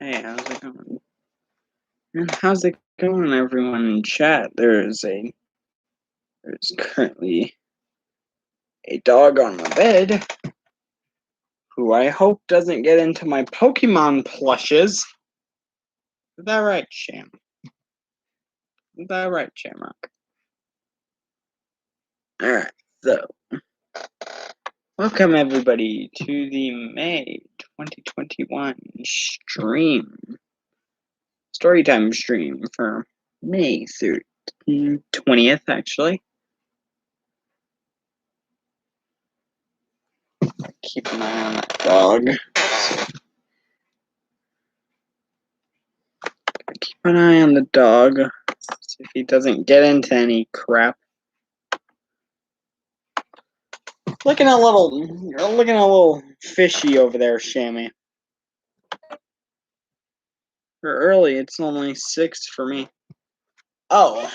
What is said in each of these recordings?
Hey, how's it going? And how's it going, everyone in chat? There's currently a dog on my bed who I hope doesn't get into my Pokemon plushes. Is that right, Sham? Is that right, Shamrock? Alright, so welcome everybody to the May 2021 Storytime stream for May 20th, actually. Keep an eye on that dog. Keep an eye on the dog. See if he doesn't get into any crap. Looking a little fishy over there, Shammy. For early, it's only 6 for me. Oh,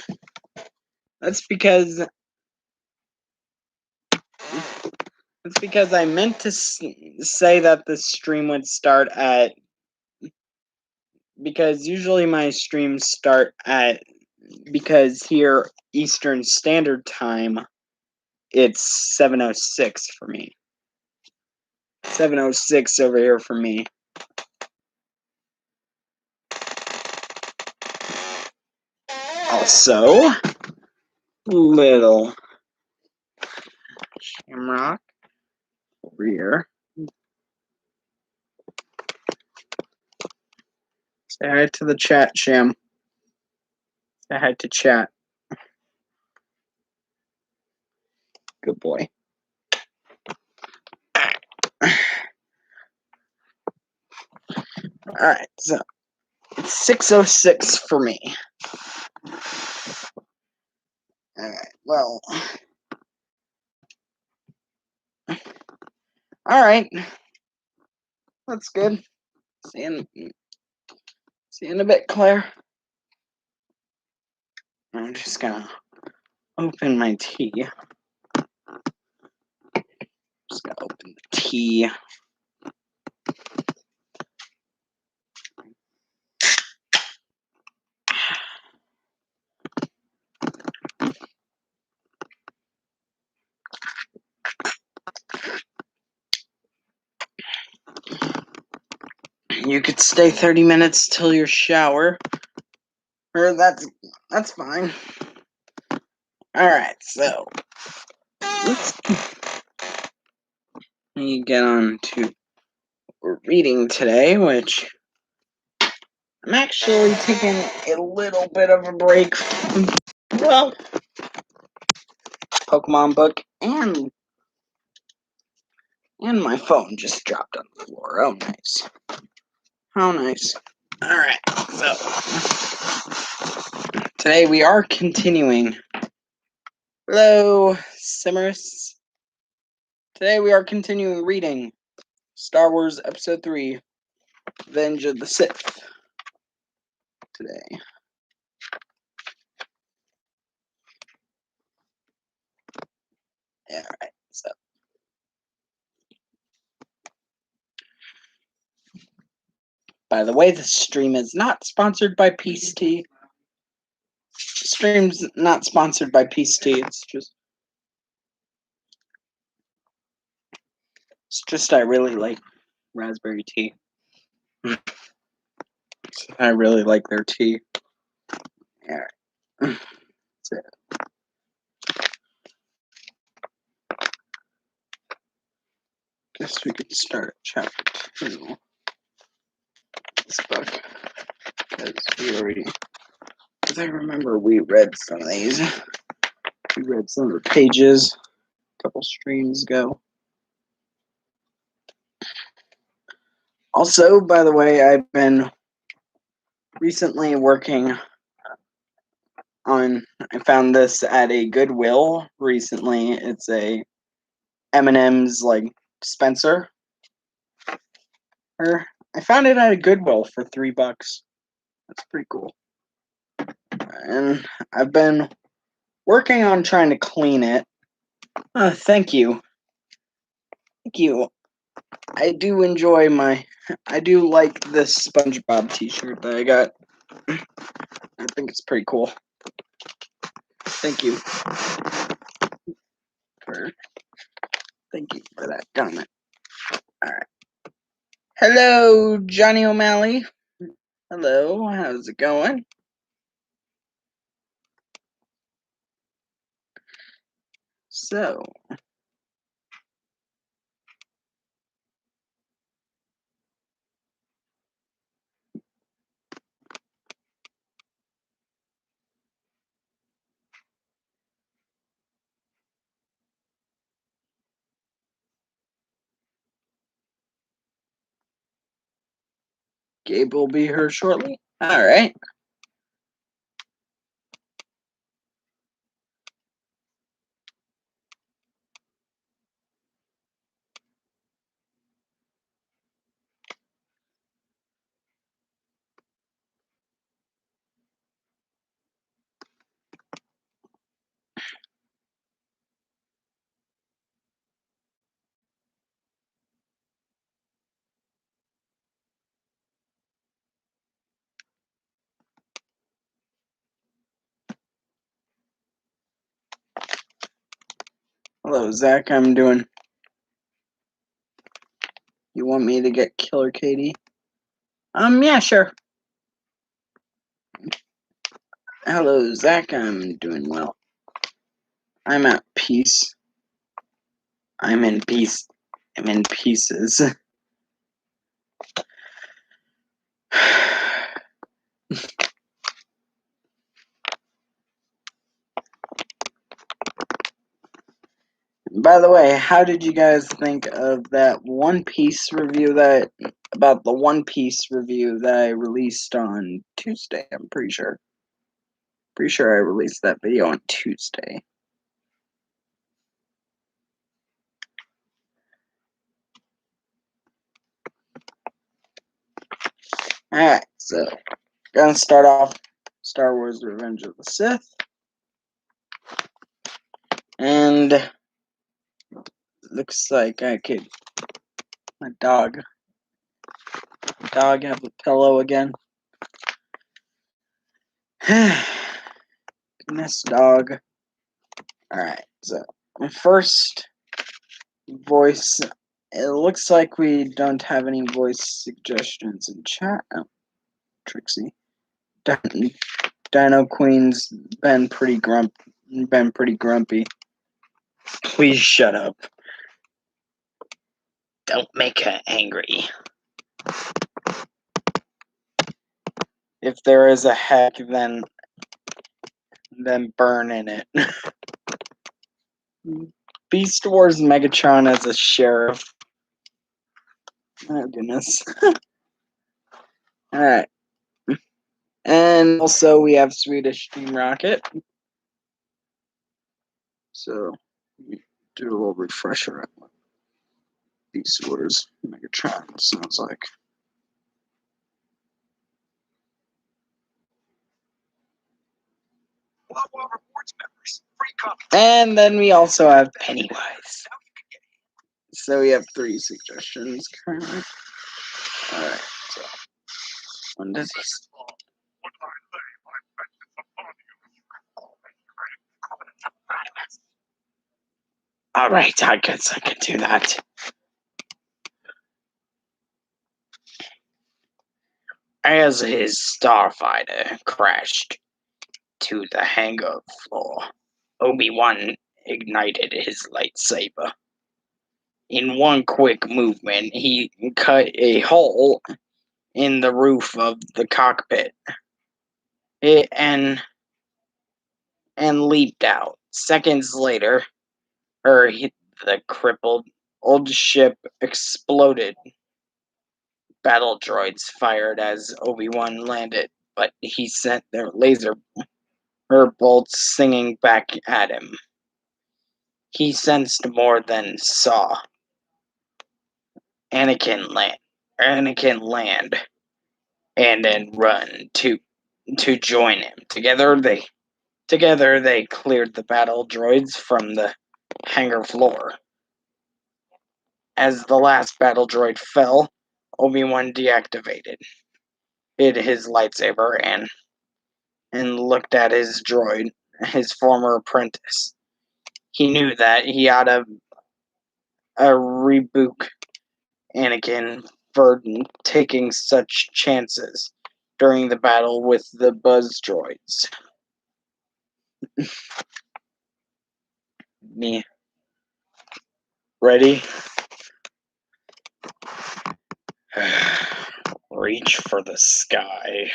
that's because I meant to say that the stream would start at, because usually my streams start at, because here Eastern Standard Time, it's 7:06 for me. 7:06 over here for me. Also, little Shamrock over here. Say hi to the chat, Sham. Say hi to chat. Good boy. Alright, so it's 6:06 for me. Alright, well. Alright. That's good. See you in a bit, Claire. I'm just gonna open my tea. Just gonna open the tea. You could stay 30 minutes till your shower. Or that's fine. Alright, so let's get on to reading today, which I'm actually taking a little bit of a break from, well, Pokemon book, and my phone just dropped on the floor. Oh, nice. How nice. Alright, so today we are continuing. Hello, Simmers. Today we are continuing reading Star Wars Episode 3, Revenge of the Sith. Today. Alright, so. By the way, this stream is not sponsored by Peace Tea. Stream's not sponsored by Peace Tea. It's just I really like raspberry tea. I really like their tea. Alright. That's it. Guess we could start at chapter 2. This book. Because I remember we read some of these. We read some of the pages a couple streams ago. Also, by the way, I've been recently working on, I found this at a Goodwill recently. It's a M&M's like dispenser. I found it at a Goodwill for $3. That's pretty cool. And I've been working on trying to clean it. Thank you. Thank you. I do enjoy I do like this SpongeBob t-shirt that I got. I think it's pretty cool. Thank you for that comment. Alright. Hello, Johnny O'Malley. Hello, how's it going? So, Gabe will be here shortly. Alright. Hello, Zach. I'm doing. You want me to get Killer Katie? Yeah, sure. Hello, Zach. I'm doing well. I'm at peace. I'm in peace. I'm in pieces. By the way, how did you guys think of that One Piece review about the One Piece review that I released on Tuesday? I'm pretty sure. Pretty sure I released that video on Tuesday. Alright, so gonna start off Star Wars Revenge of the Sith. And looks like I could my dog have a pillow again. Goodness, dog. Alright, so my first voice. It looks like we don't have any voice suggestions in chat. Oh, Trixie. Dino Queen's been pretty grumpy. Please shut up. Don't make her angry. If there is a heck, then burn in it. Beast Wars Megatron as a sheriff. Oh goodness. Alright. And also we have Swedish Team Rocket. So do a little refresher on what Beast Wars Megatron sounds like. And then we also have Pennywise. So we have 3 suggestions currently. Alright, so when does he... Alright, I guess I can do that. As his starfighter crashed to the hangar floor, Obi-Wan ignited his lightsaber. In one quick movement, he cut a hole in the roof of the cockpit and leaped out. Seconds later, the crippled old ship exploded. Battle droids fired as Obi-Wan landed, but he sent their laser bolts singing back at him. He sensed more than saw. Anakin land, and then run to join him. Together they cleared the battle droids from the hangar floor. As the last battle droid fell, Obi-Wan deactivated, hid his lightsaber, and looked at his droid, his former apprentice. He knew that he ought to rebuke Anakin for taking such chances during the battle with the buzz droids. Me. Ready? Reach for the sky.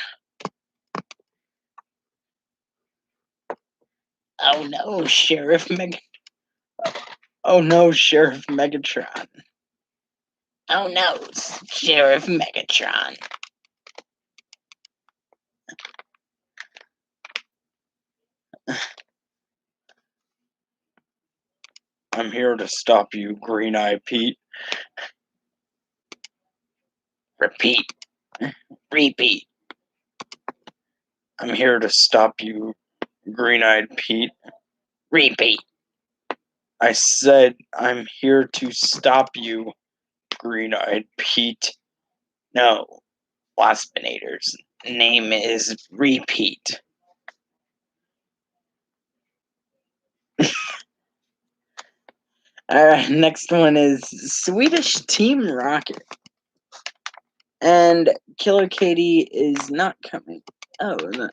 Oh no, Sheriff Oh no, Sheriff Megatron. Oh no, Sheriff Megatron. I'm here to stop you, Green-Eye Pete. Repeat. Repeat. I'm here to stop you, Green-Eyed Pete. Repeat. I said I'm here to stop you, Green-Eyed Pete. No, Waspinator's name is Repeat. Next one is Swedish Team Rocket. And Killer Katie is not coming. Oh, no.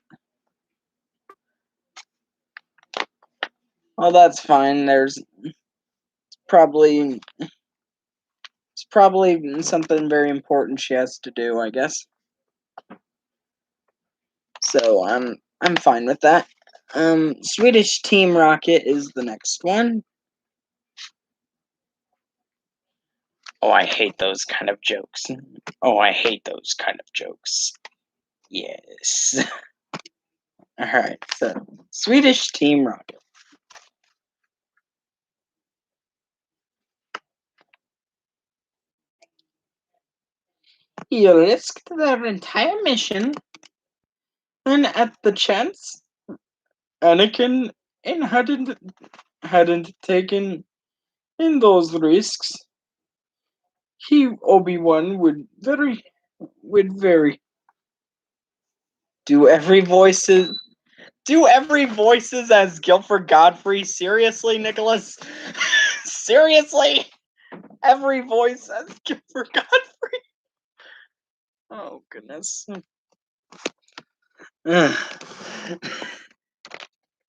Well, that's fine. There's probably something very important she has to do, I guess. So I'm fine with that. Swedish Team Rocket is the next one. Oh, I hate those kind of jokes. Oh, I hate those kind of jokes. Yes. Alright, so Swedish Team Rocket. He risked their entire mission, and at the chance Anakin hadn't taken in those risks, Obi-Wan would very do every voices as Guilford Godfrey. Seriously, Nicholas? Seriously? Every voice as Guilford Godfrey? Oh goodness.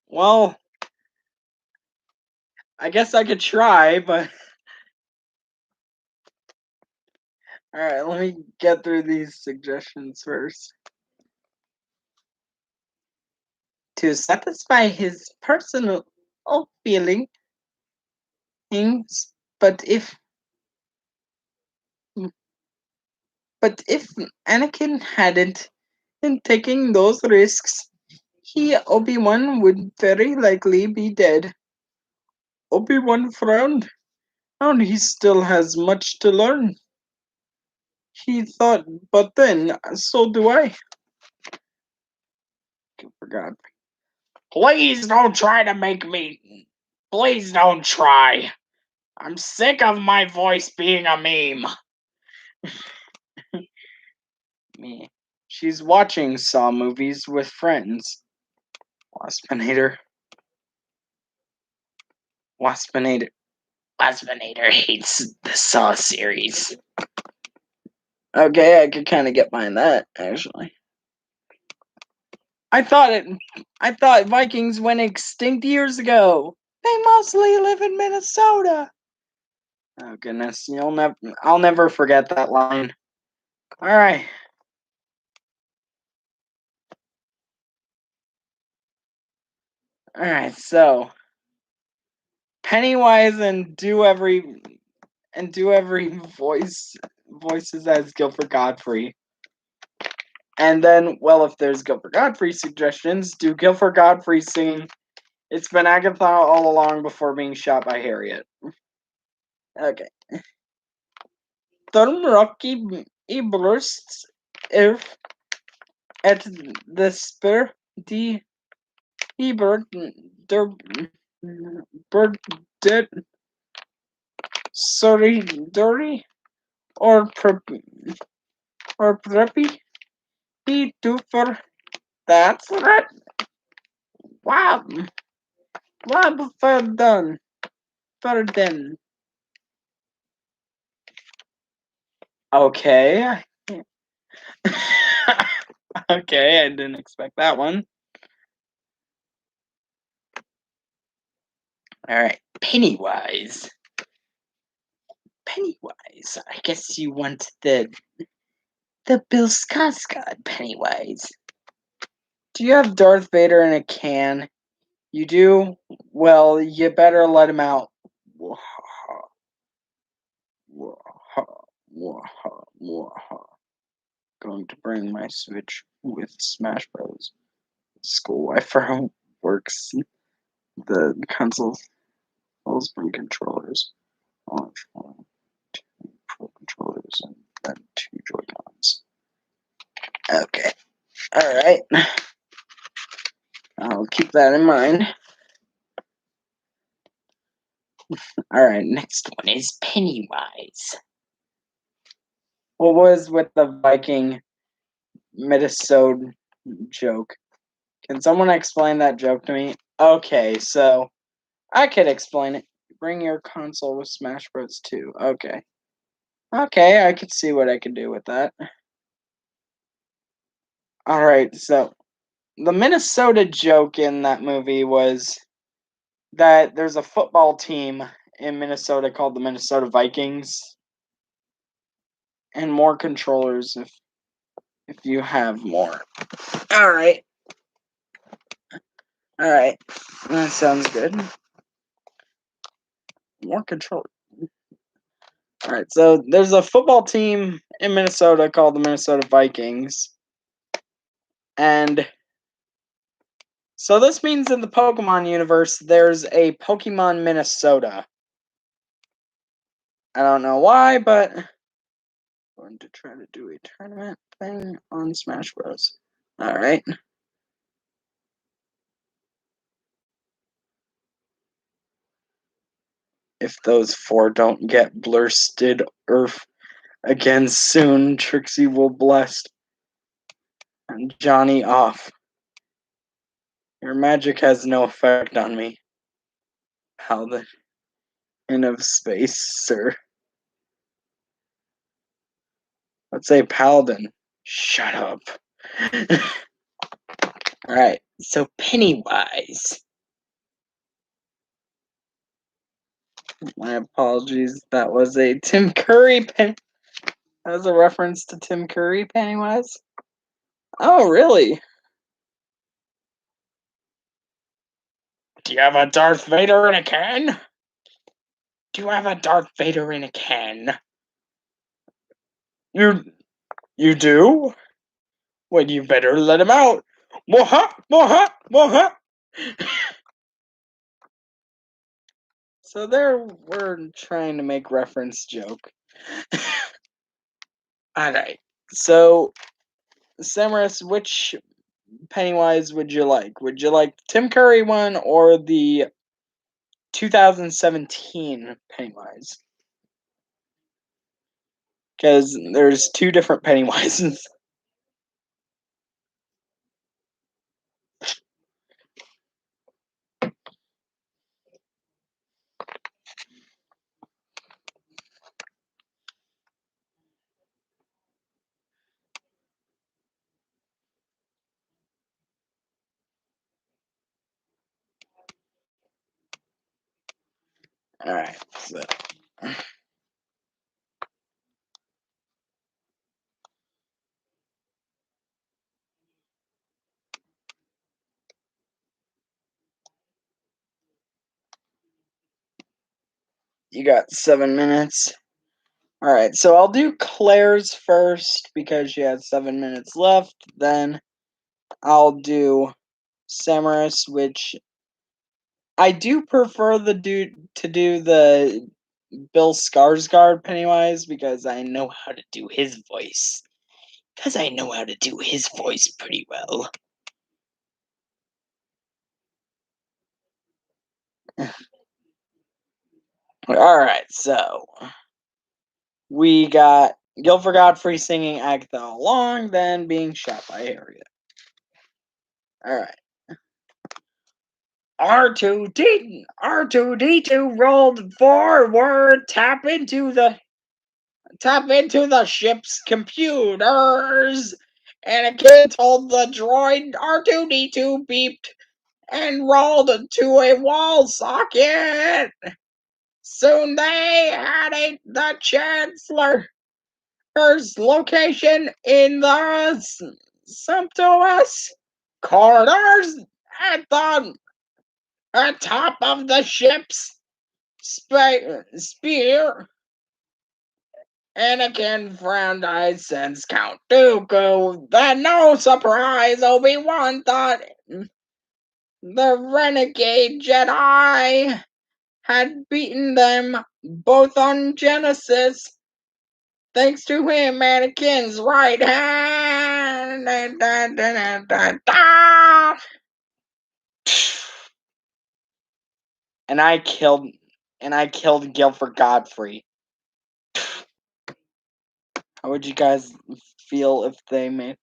Well, I guess I could try, but alright, let me get through these suggestions first. To satisfy his personal feelings, but if Anakin hadn't been taking those risks, Obi-Wan would very likely be dead. Obi-Wan frowned. And he still has much to learn. He thought, but then, so do I. I forgot. Please don't try to make me. Please don't try. I'm sick of my voice being a meme. Me. She's watching Saw movies with friends. Waspinator. Waspinator hates the Saw series. Okay, I could kind of get behind that, actually. I thought Vikings went extinct years ago. They mostly live in Minnesota. Oh goodness, I'll never forget that line. All right. All right, so Pennywise and do every voices as Guilford Godfrey. And then, well, if there's Guilford Godfrey suggestions, do Guilford Godfrey singing "It's Been Agatha All Along" before being shot by Harriet. Okay. Storm Rocky bursts if at the spur the bird der bird dead Sorry, Dory, or preppy, be for that's right. Wow, wow, for done, for done. Okay. Okay, I didn't expect that one. All right, Pennywise. Pennywise. I guess you want the Bill Skarsgård Pennywise. Do you have Darth Vader in a can? You do? Well, you better let him out. Wahaha, wahaha, wahaha, wahaha. Going to bring my Switch with Smash Bros. School Wi-Fi works. The consoles bring controllers. Launch one, two Pro controllers, and then two Joy-Cons. Okay. Alright. I'll keep that in mind. Alright, next one is Pennywise. What was with the Viking Minnesota joke? Can someone explain that joke to me? Okay, so I could explain it. Bring your console with Smash Bros. 2. Okay. Okay, I could see what I could do with that. Alright, so the Minnesota joke in that movie was that there's a football team in Minnesota called the Minnesota Vikings, and more controllers if you have more. Alright. Alright. That sounds good. More control. Alright, so there's a football team in Minnesota called the Minnesota Vikings. And so this means in the Pokemon universe, there's a Pokemon Minnesota. I don't know why, but I'm going to try to do a tournament thing on Smash Bros. Alright. If those four don't get blursted Earth again soon, Trixie will blast and Johnny off. Your magic has no effect on me. Paladin of space, sir. Let's say Paladin. Shut up. Alright, so Pennywise. My apologies. That was a Tim Curry That was a reference to Tim Curry Pennywise. Oh, really? Do you have a Darth Vader in a can? Do you have a Darth Vader in a can? You do? Well, you better let him out. Moha, moha, moha. So there, we're trying to make reference joke. Alright, so Samaras, which Pennywise would you like? Would you like the Tim Curry one or the 2017 Pennywise? Because there's two different Pennywises. Alright, so you got 7 minutes. Alright, so I'll do Claire's first because she has 7 minutes left. Then I'll do Samaras, which I do prefer to do the Bill Skarsgård Pennywise because I know how to do his voice. Because I know how to do his voice pretty well. Alright, so we got Guilford Godfrey singing Agatha along, then being shot by Harriet. Alright. R2D2 rolled forward, tap into the ship's computers. Anakin told the droid R2D2 beeped and rolled to a wall socket. Soon they had the Chancellor's location in the sumptuous corridors at the top of the ship's spear. Anakin frowned. I sense Count Dooku. Then, no surprise, Obi-Wan thought the renegade Jedi had beaten them both on Genesis. Thanks to him, Anakin's right hand. And I killed Guilford Godfrey. How would you guys feel if they made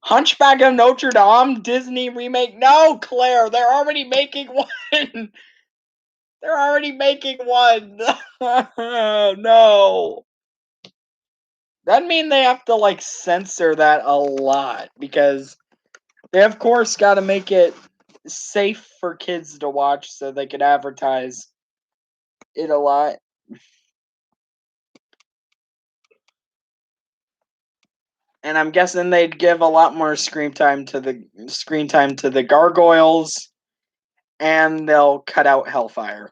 Hunchback of Notre Dame Disney remake? No, Claire, they're already making one. They're already making one. No. That'd mean they have to like censor that a lot because they of course got to make it safe for kids to watch so they could advertise it a lot. And I'm guessing they'd give a lot more screen time to the gargoyles, and they'll cut out Hellfire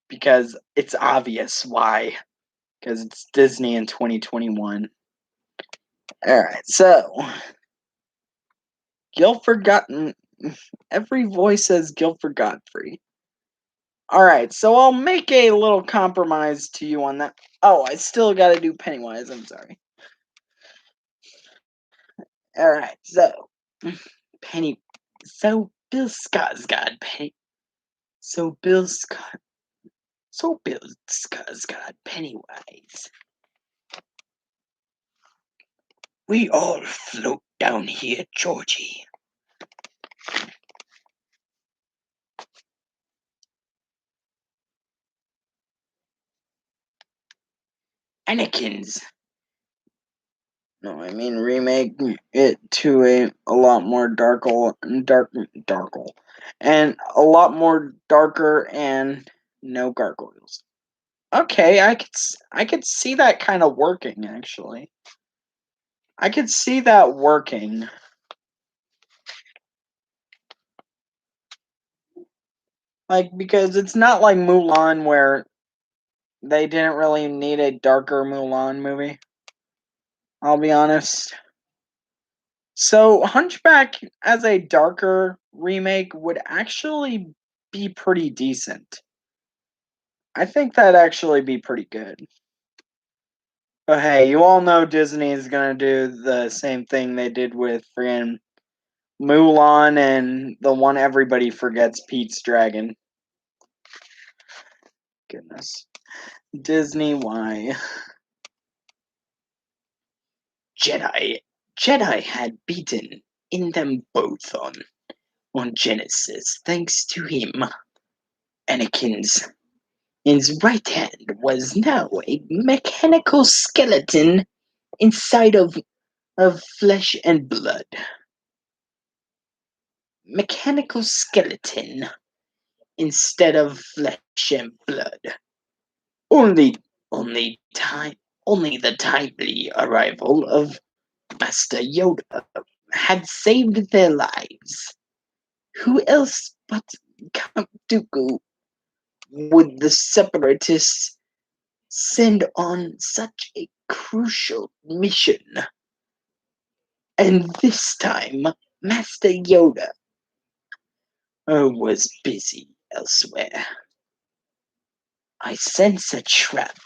because it's obvious why. Because it's Disney in 2021. All right, so Guilford Godfrey. Every voice says Guilford Godfrey. All right, so I'll make a little compromise to you on that. Oh, I still got to do Pennywise. I'm sorry. All right, so Penny. So Bill Skarsgård, Penny. So Bill Skarsgård, Pennywise. We all float down here, Georgie. Anakin's. No, I mean remake it to a lot more darker, and a lot more darker and no gargoyles. Okay, I could see that kind of working actually. I could see that working. Like because it's not like Mulan where they didn't really need a darker Mulan movie. I'll be honest. So Hunchback as a darker remake would actually be pretty decent. I think that'd actually be pretty good. But hey, you all know Disney is gonna do the same thing they did with friggin' Mulan and the one everybody forgets, Pete's Dragon. Goodness. Disney, why? Jedi had beaten in them both on Genesis, thanks to him. Anakin's his right hand was now a mechanical skeleton inside of flesh and blood. Mechanical skeleton instead of flesh and blood. Only only the timely arrival of Master Yoda had saved their lives. Who else but Count Dooku would the Separatists send on such a crucial mission? And this time, Master Yoda was busy elsewhere. I sense a trap.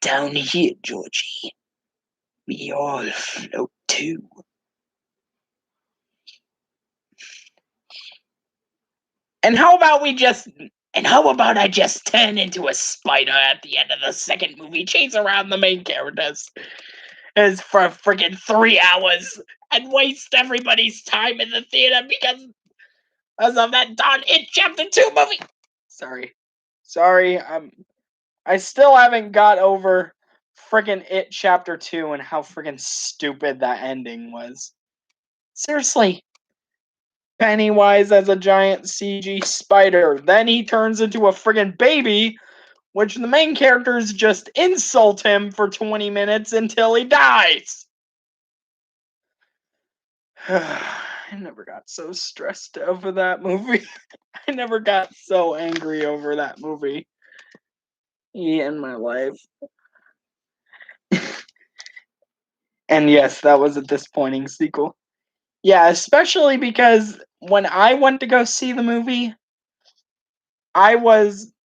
Down here, Georgie. We all float too. And how about I just turn into a spider at the end of the second movie, chase around the main characters as for freaking 3 hours and waste everybody's time in the theater because of that darn It Chapter 2 movie. Sorry, I still haven't got over freaking It Chapter 2 and how freaking stupid that ending was. Seriously. Pennywise as a giant CG spider. Then he turns into a friggin' baby, which the main characters just insult him for 20 minutes until he dies. I never got so stressed over that movie. I never got so angry over that movie in my life. And yes, that was a disappointing sequel. Yeah, especially because when I went to go see the movie, I watched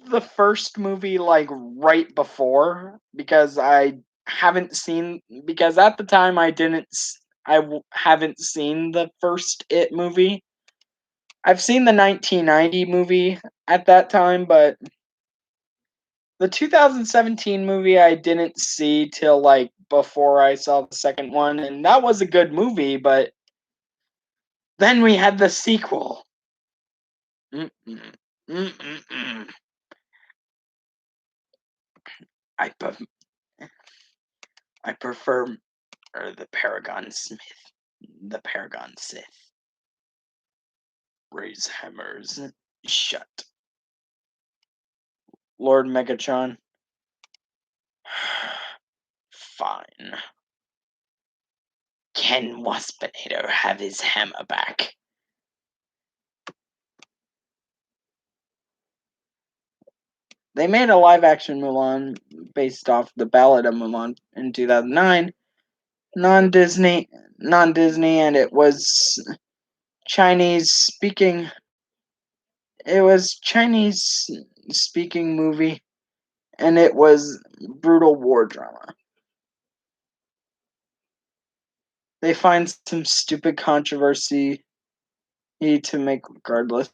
the first movie like right before because because at the time haven't seen the first It movie. I've seen the 1990 movie at that time, but the 2017 movie I didn't see till like before I saw the second one, and that was a good movie, but then we had the sequel. Mm-mm. Mm-mm-mm. I, pre- I prefer the Paragon Smith, the Paragon Sith. Raise hammers. Shut. Lord Megatron. Fine. Can Waspinator have his hammer back? They made a live action Mulan based off the Ballad of Mulan in 2009. Non-Disney, and it was Chinese speaking. It was Chinese speaking movie, and it was brutal war drama. They find some stupid controversy to make regardless.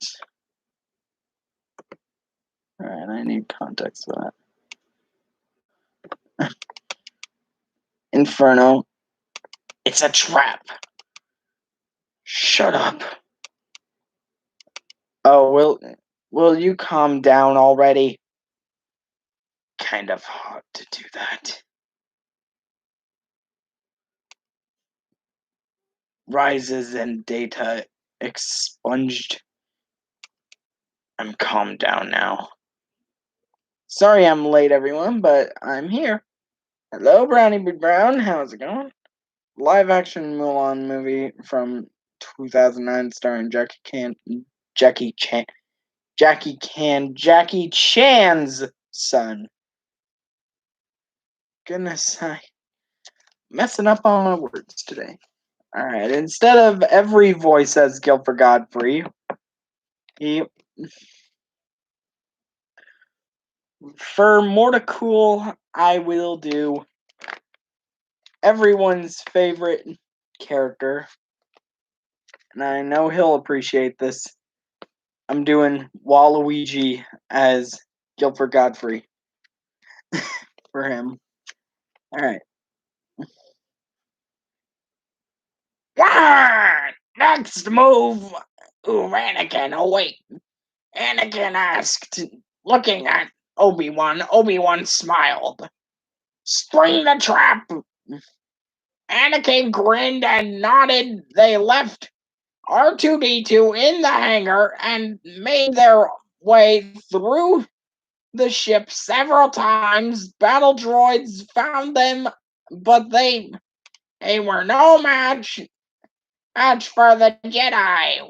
Alright, I need context for that. Inferno. It's a trap. Shut up. Oh, will you calm down already? Kind of hard to do that. Rises and data expunged. I'm calmed down now. Sorry I'm late, everyone, but I'm here. Hello, Brownie Big Brown. How's it going? Live action Mulan movie from 2009 starring Jackie Chan's son. Goodness, I messing up on my words today. Alright, instead of every voice as Guilford Godfrey, for more to cool, I will do everyone's favorite character. And I know he'll appreciate this. I'm doing Waluigi as Guilford Godfrey for him. Alright. Next move! Ooh, Anakin, oh wait. Anakin asked, looking at Obi-Wan. Obi-Wan smiled. Spring the trap! Anakin grinned and nodded. They left R2-D2 in the hangar and made their way through the ship several times. Battle droids found them, but they were no match for the Jedi.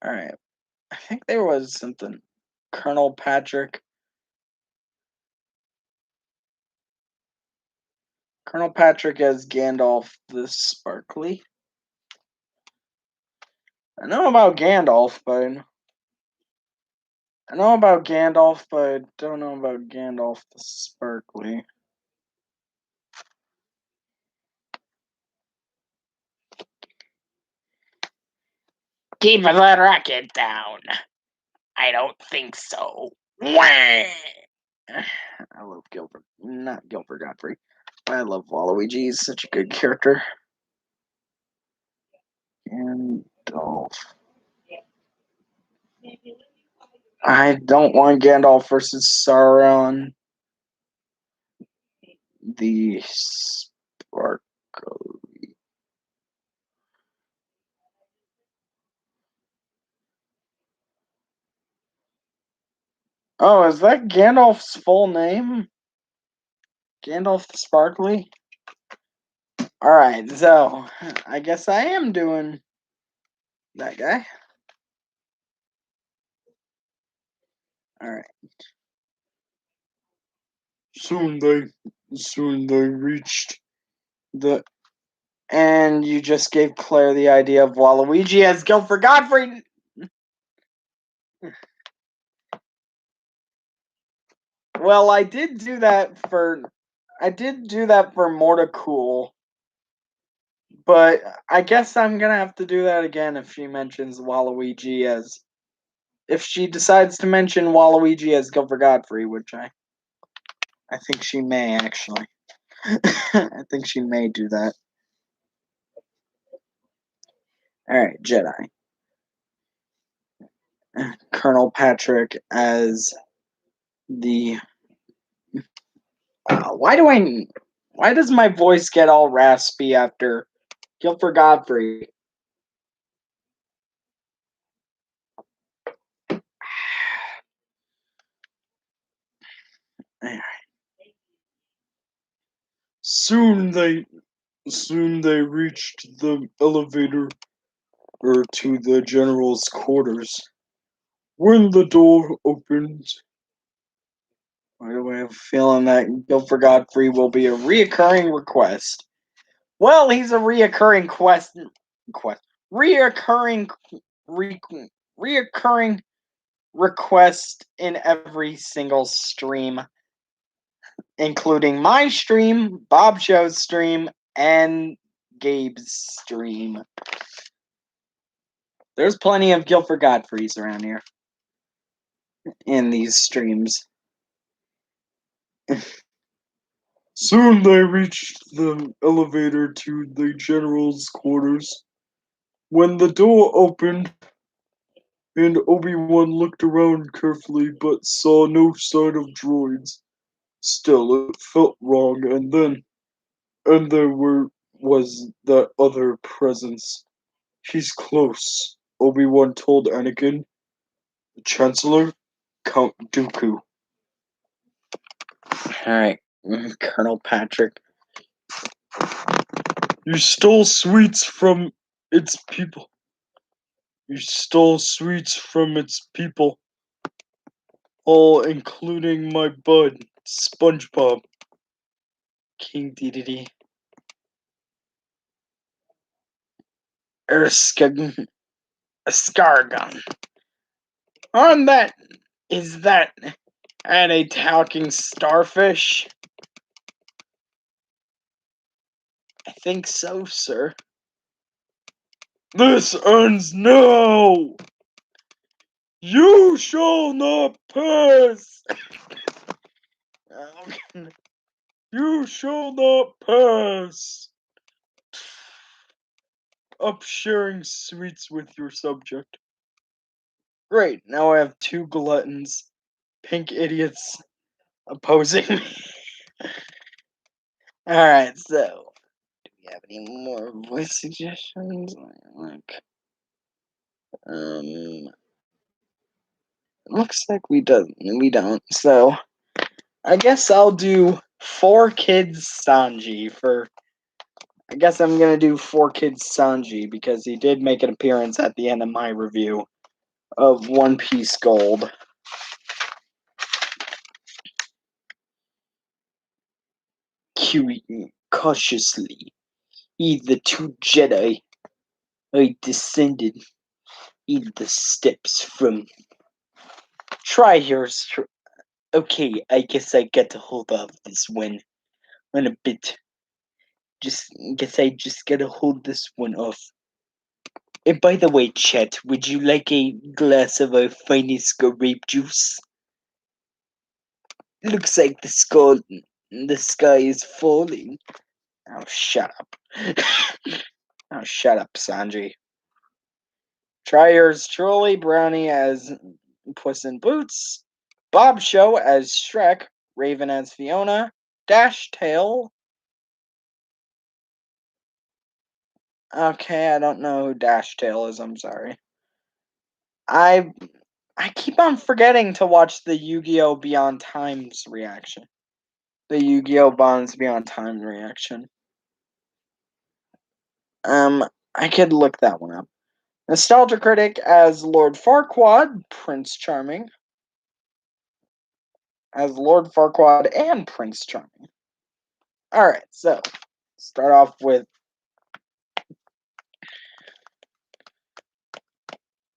Alright. I think there was something. Colonel Patrick. Colonel Patrick as Gandalf the Sparkly. I know about Gandalf, but I know about Gandalf, but I don't know about Gandalf the Sparkly. Keep the rocket down. I don't think so. Wah! I love Gilbert. Not Gilbert Godfrey. I love Waluigi. He's such a good character. Gandalf. I don't want Gandalf versus Sauron. The Sparkly. Oh, is that Gandalf's full name? Gandalf the Sparkly? Alright, so I guess I am doing that guy. Alright. Soon they reached the. And you just gave Claire the idea of Waluigi as Guilford Godfrey. Well, I did do that for Morticool, but I guess I'm gonna have to do that again if she mentions Waluigi as. If she decides to mention Waluigi as Guilford Godfrey, which I think she may actually. I think she may do that. Alright, Jedi. Colonel Patrick as the. Why does my voice get all raspy after Guilford Godfrey? Soon they reached the elevator to the general's quarters. When the door opened, why do I have a feeling that Guilford Godfrey will be a reoccurring request? Well, he's a reoccurring reoccurring request in every single stream, including my stream, Bob Show's stream, and Gabe's stream. There's plenty of Guilford Godfreys around here in these streams. Soon they reached the elevator to the general's quarters. When the door opened, and Obi-Wan looked around carefully but saw no sign of droids. Still, it felt wrong, and there was that other presence. He's close, Obi-Wan told Anakin. The Chancellor, Count Dooku. Alright, Colonel Patrick. You stole sweets from its people. All including my bud, SpongeBob. King Dedede. Escargon. Is that a talking starfish? I think so, sir. This ends now! You shall not pass! You shall not pass! Up sharing sweets with your subject. Great, now I have two gluttons, pink idiots, opposing me. Alright, so, do we have any more voice suggestions? Looks like we don't, so I guess I'll do 4Kids Sanji for. I guess I'm gonna do 4Kids Sanji because he did make an appearance at the end of my review of One Piece Gold. Cautiously, the two Jedi I descended in the steps from Try yours. Okay, I guess I get to hold off this one a bit. Guess I just gotta hold this one off. And by the way, Chet, would you like a glass of our finest grape juice? Looks like the sky is falling. Oh, shut up. Oh, shut up, Sanji. Try yours truly, Brownie as Puss in Boots, Bob Show as Shrek, Raven as Fiona, Dash Tail. Okay, I don't know who Dash Tail is, I'm sorry. I keep on forgetting to watch the Yu-Gi-Oh! Beyond Time's reaction. The Yu-Gi-Oh! Bonds Beyond Time reaction. I could look that one up. Nostalgia Critic as Lord Farquaad, Prince Charming. As Lord Farquaad and Prince Charming. Alright, so start off with.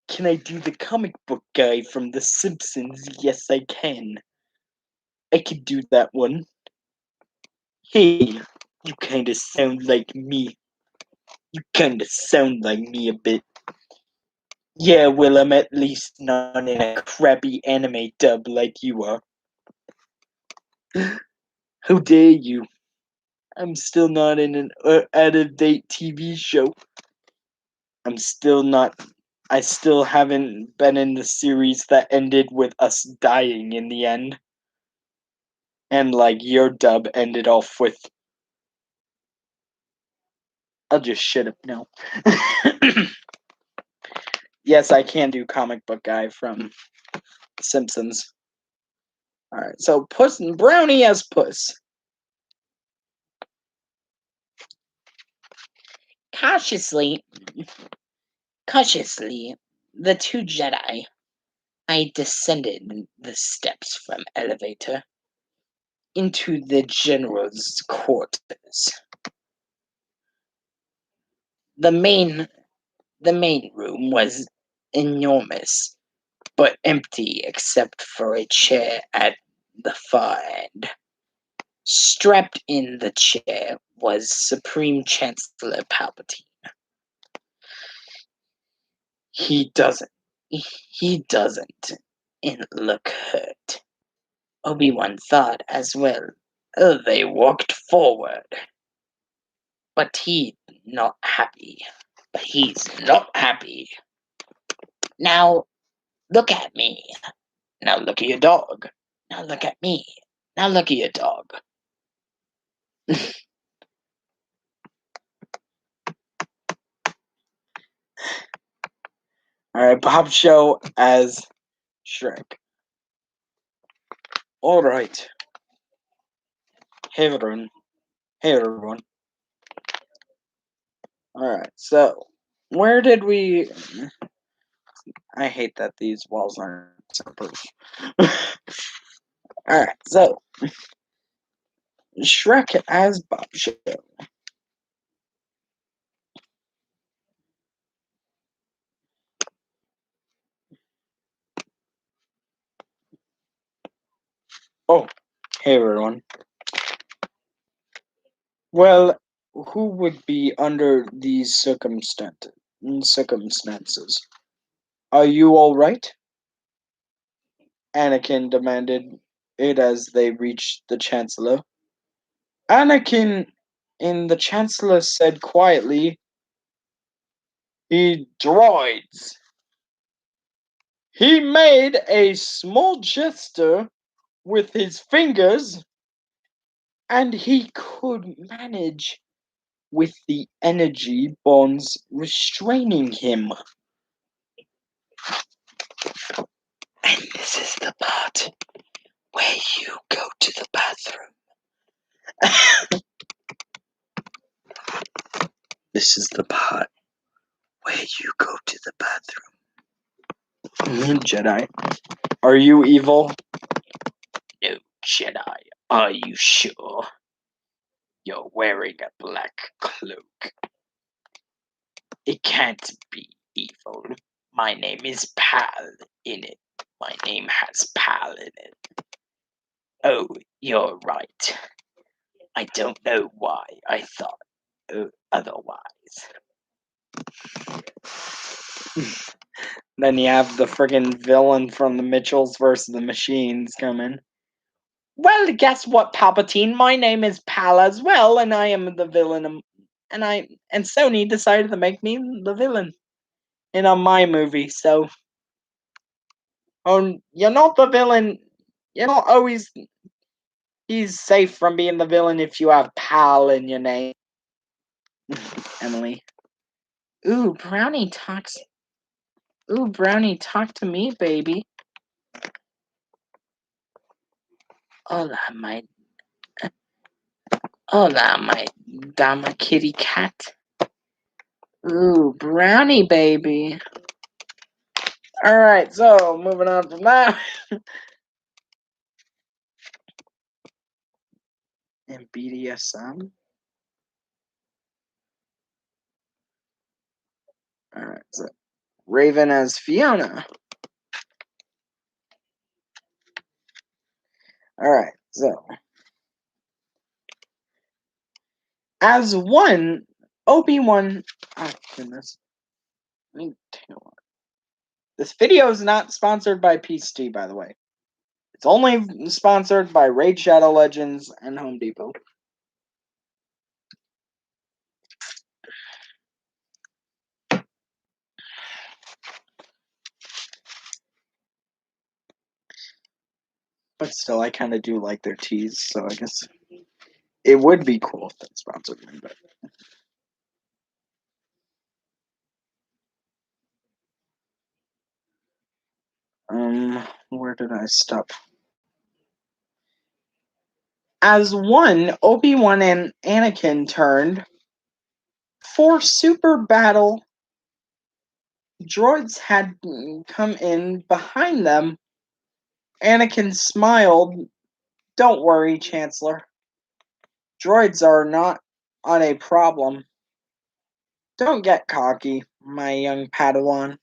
Can I do the comic book guy from The Simpsons? Yes, I can. I can do that one. Hey, you kinda sound like me. You kinda sound like me a bit. Yeah, well, I'm at least not in a crappy anime dub like you are. How dare you? I'm still not in an out-of-date TV show. I'm still not. I still haven't been in the series that ended with us dying in the end. And, like, your dub ended off with. I'll just shut up now. Yes, I can do comic book guy from Simpsons. Alright, so Puss and Brownie as Puss. Cautiously, the two Jedi. I descended the steps from elevator into the general's quarters. The main room was enormous, but empty except for a chair at the far end. Strapped in the chair was Supreme Chancellor Palpatine. He doesn't. He doesn't look hurt. Obi-Wan thought as well. They walked forward. But he's not happy. Now, look at me. Now look at your dog. Now look at me. Now look at your dog. Alright, Bob Show as Shrek. Alright. Hey everyone. Alright, so where did we. I hate that these walls aren't soundproof. Alright, so Shrek as Bob Show. Oh, hey everyone. Well, who would be under these circumstances? Are you all right? Anakin demanded it as they reached the Chancellor. Anakin, and the Chancellor said quietly, he droids. He made a small gesture with his fingers, and he could manage with the energy bonds restraining him. And this is the part where you go to the bathroom. This is the part where you go to the bathroom. Jedi, are you evil? No, Jedi, are you sure? You're wearing a black cloak. It can't be evil. My name is Pal in it. My name has pal in it. Oh, you're right. I don't know why I thought otherwise. Then you have the friggin' villain from the Mitchells versus the Machines coming. Well, guess what, Palpatine? My name is Pal as well, and I am the villain. And Sony decided to make me the villain in my movie. So, you're not the villain. You're not always. He's safe from being the villain if you have Pal in your name. Emily. Ooh, Brownie talks. Ooh, Brownie, talk to me, baby. Hola, my dama kitty cat. Ooh, Brownie, baby. Alright, so moving on from that. And BDSM. Alright, so Raven as Fiona. Alright, so as one, Obi-Wan. Oh, goodness. Let me take a look. This video is not sponsored by PC, by the way. It's only sponsored by Raid Shadow Legends and Home Depot. But still, I kind of do like their teas, so I guess it would be cool if that sponsored me. But where did I stop? As one, Obi-Wan and Anakin turned. For super battle, droids had come in behind them. Anakin smiled. Don't worry, Chancellor. Droids are not on a problem. Don't get cocky, my young Padawan.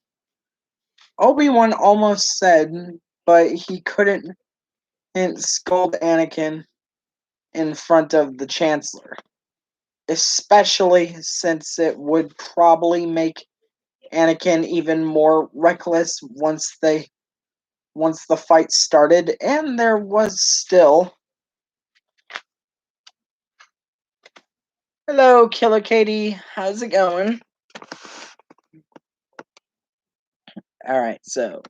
Obi-Wan almost said, but he couldn't scold Anakin in front of the Chancellor. Especially since it would probably make Anakin even more reckless once the fight started, and there was still. Hello, Killer Katie. How's it going? Alright, so.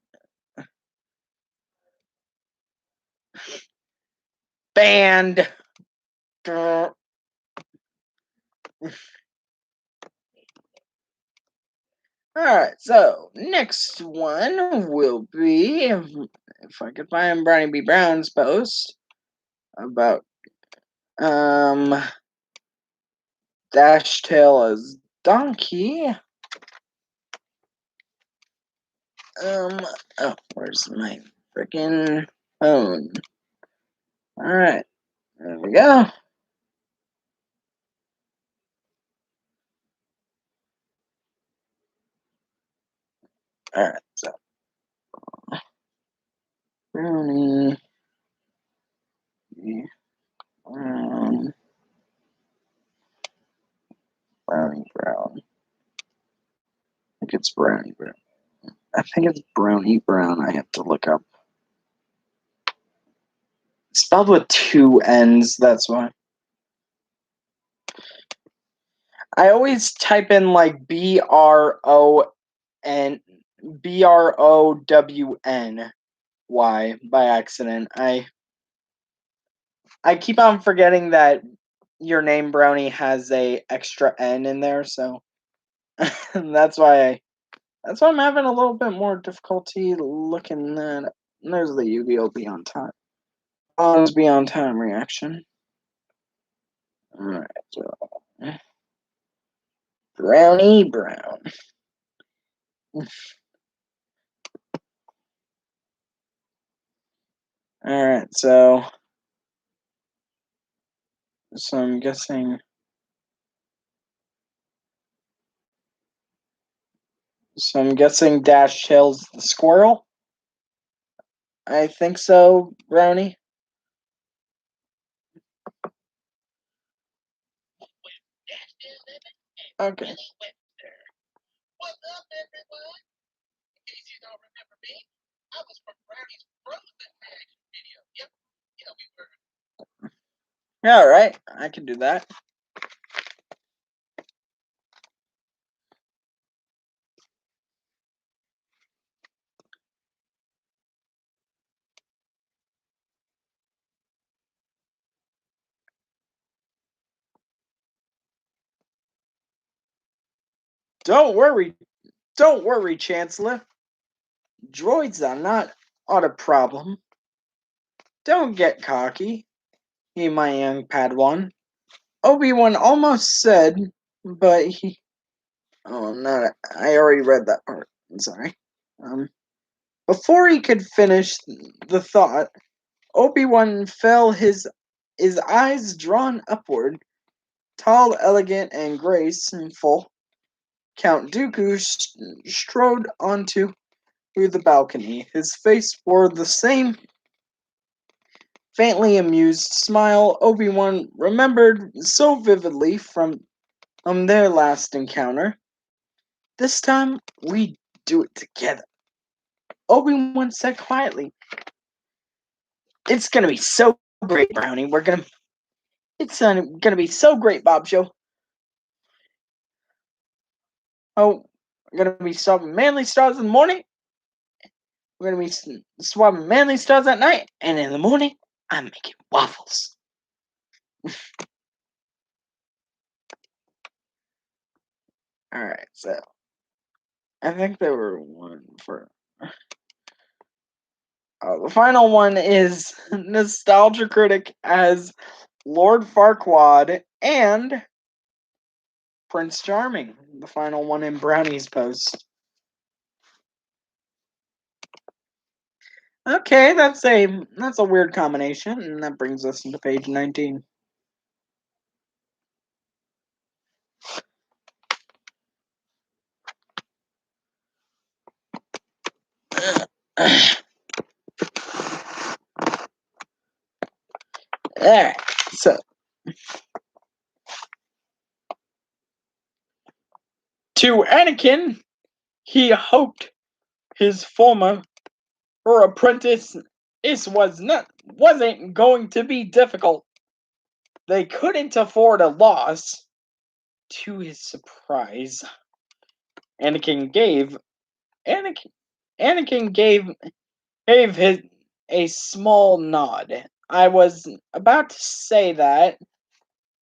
Banned. Alright, so next one will be if I could find Brownie B. Brown's post about Dashtail as Donkey. Oh, where's my freaking phone? Alright, there we go. Alright, so Brownie Brown. Brownie Brown. I think it's Brownie Brown. I think it's Brownie Brown. I have to look up. It's spelled with two N's, that's why. I always type in like BROWN by accident. I keep on forgetting that your name Brownie has a extra N in there, so that's why I'm having a little bit more difficulty looking at it. There's the Yu-Gi-Oh! Beyond Time. Beyond Time reaction. Alright, so Brownie Brown. Alright, so I'm guessing Dash Tails the squirrel. I think so, Brownie. Okay. Yeah, all right. I can do that. Don't worry. Don't worry, Chancellor. Droids are not a problem. Don't get cocky, my young Padawan. Obi-Wan almost said, but he. Oh, not. I already read that part. I'm sorry. Before he could finish the thought, Obi-Wan felt his eyes drawn upward. Tall, elegant, and graceful, Count Dooku strode onto the balcony. His face bore the same faintly amused smile Obi-Wan remembered so vividly from their last encounter. This time, we do it together. Obi-Wan said quietly. It's gonna be so great, Brownie. It's gonna be so great, Bob Show. Oh, we're gonna be swapping manly stars in the morning. We're gonna be swapping manly stars at night, and in the morning, I'm making waffles. All right, so I think there were one for. The final one is Nostalgia Critic as Lord Farquaad and Prince Charming. The final one in Brownie's post. Okay, that's a weird combination, and that brings us into page 19. Alright, so to Anakin, he hoped his former or apprentice wasn't going to be difficult. They couldn't afford a loss. To his surprise, Anakin gave Anakin Anakin gave his a small nod. I was about to say that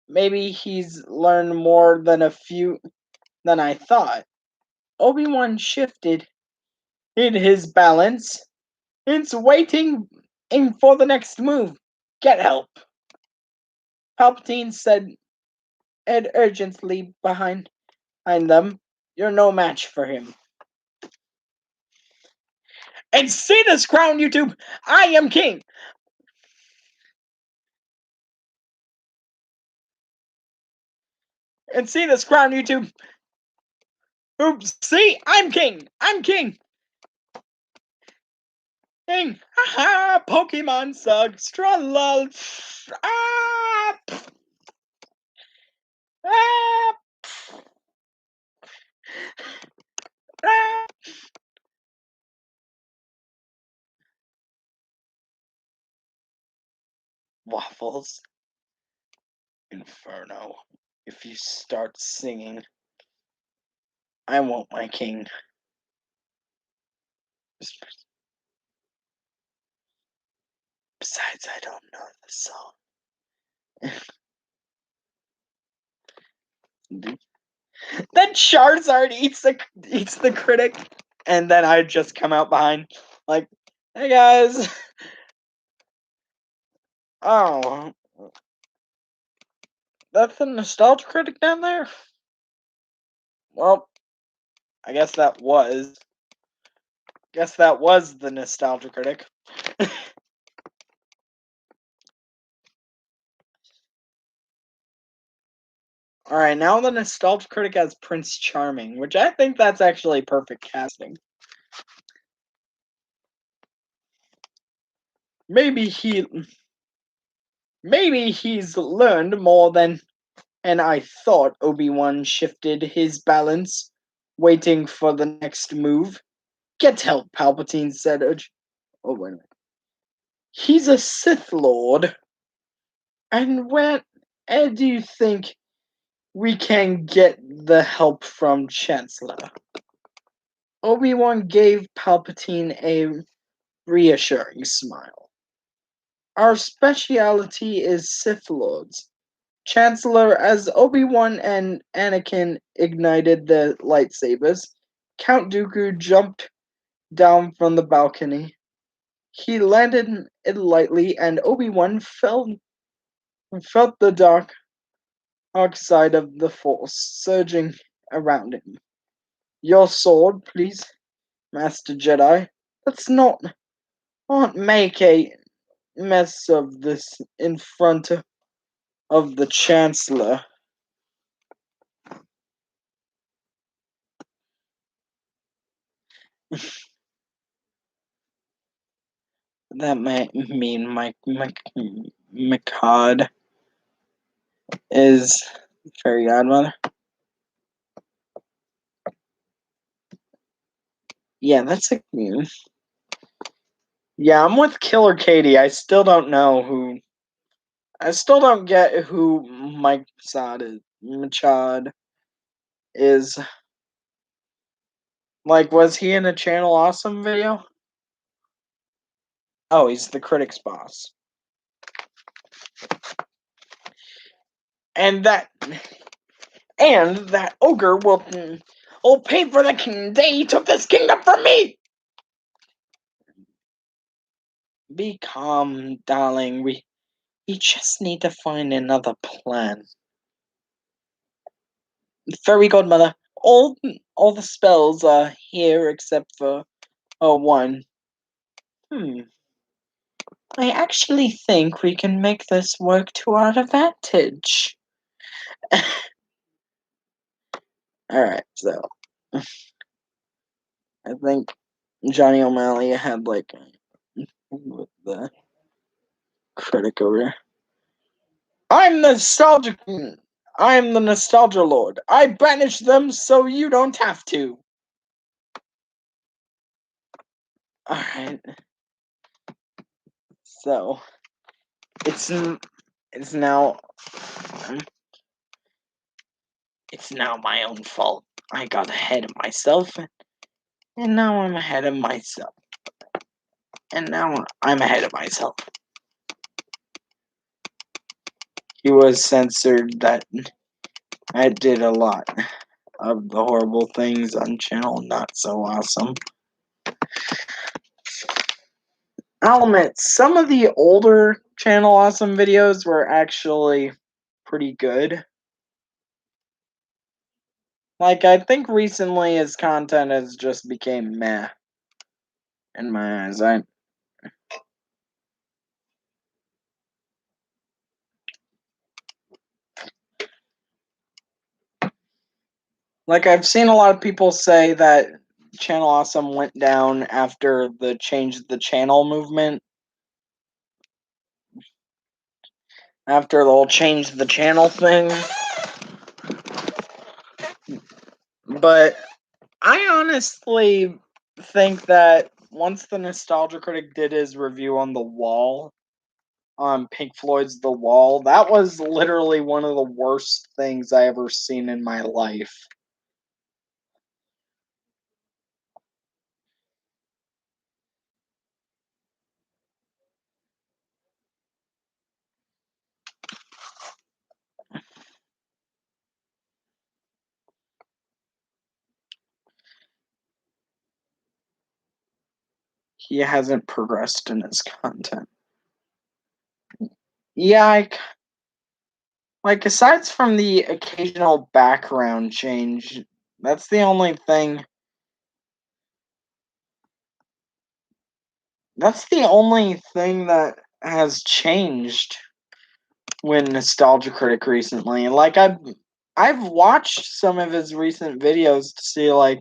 maybe he's learned more than I thought. Obi-Wan shifted in his balance. It's waiting for the next move. Get help. Palpatine said Ed urgently behind them. You're no match for him. And see this crown, YouTube! I am king! And see this crown, YouTube! Oops, see? I'm king! I'm king! King! Haha! Pokemon sucks! Tra-lol! Ah! Ah! Ah! Waffles. Inferno. If you start singing, I want my king. Besides, I don't know the song. Then Charizard eats the critic, and then I just come out behind, like, hey guys. Oh, that's the nostalgia critic down there. Well, I guess that was. Guess that was the nostalgia critic. All right, now the nostalgia critic has Prince Charming, which I think that's actually perfect casting. maybe he's learned more than and I thought. Obi-Wan shifted his balance, waiting for the next move. Get help, Palpatine said. Oh, wait a minute. He's a Sith Lord. And where do you think we can get the help from Chancellor? Obi-Wan gave Palpatine a reassuring smile. Our specialty is Sith Lords. Chancellor, as Obi-Wan and Anakin ignited the lightsabers, Count Dooku jumped down from the balcony. He landed it lightly, and Obi-Wan felt the dark side of the Force surging around him. Your sword, please, Master Jedi. Let's not make a mess of this in front of the Chancellor. That might mean my Macad is fairy godmother. Yeah, that's a yeah. I'm with Killer Katie. I still don't know who. I still don't get who Mike Machad is. Like, was he in a Channel Awesome video? Oh, he's the critic's boss. And that ogre will pay for the day he took this kingdom from me. Be calm, darling. We just need to find another plan. Fairy godmother, all the spells are here except for one. I actually think we can make this work to our advantage. Alright, so I think Johnny O'Malley had like the critic over here. I'm the nostalgia lord. I banish them so you don't have to. Alright. So it's now my own fault. I got ahead of myself, and now I'm ahead of myself. And now I'm ahead of myself. He was censored that I did a lot of the horrible things on channel Not So Awesome. I'll admit, some of the older Channel Awesome videos were actually pretty good. Like, I think recently his content has just became meh in my eyes. I've seen a lot of people say that Channel Awesome went down after the Change the Channel movement. After the whole Change the Channel thing. But I honestly think that once the Nostalgia Critic did his review on The Wall, on Pink Floyd's The Wall, that was literally one of the worst things I ever seen in my life. He hasn't progressed in his content. Yeah, aside from the occasional background change, that's the only thing. That's the only thing that has changed when Nostalgia Critic recently. I've watched some of his recent videos to see oh,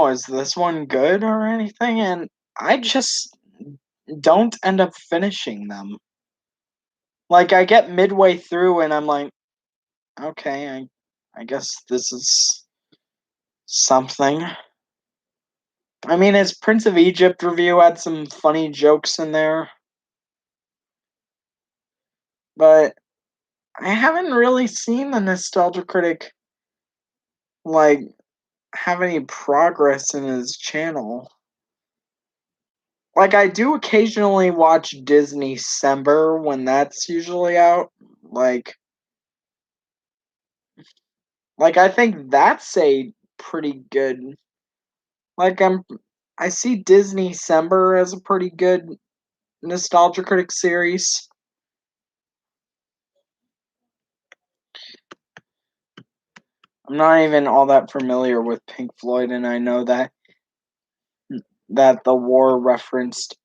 is this one good or anything? And I just don't end up finishing them. Like, I get midway through and I'm like, okay, I guess this is something. I mean, his Prince of Egypt review had some funny jokes in there, but I haven't really seen the Nostalgia Critic, like, have any progress in his channel. Like, I do occasionally watch Disney Sember when that's usually out. Like I think that's a pretty good. Like I see Disney Sember as a pretty good Nostalgia Critic series. I'm not even all that familiar with Pink Floyd, and I know that the war referenced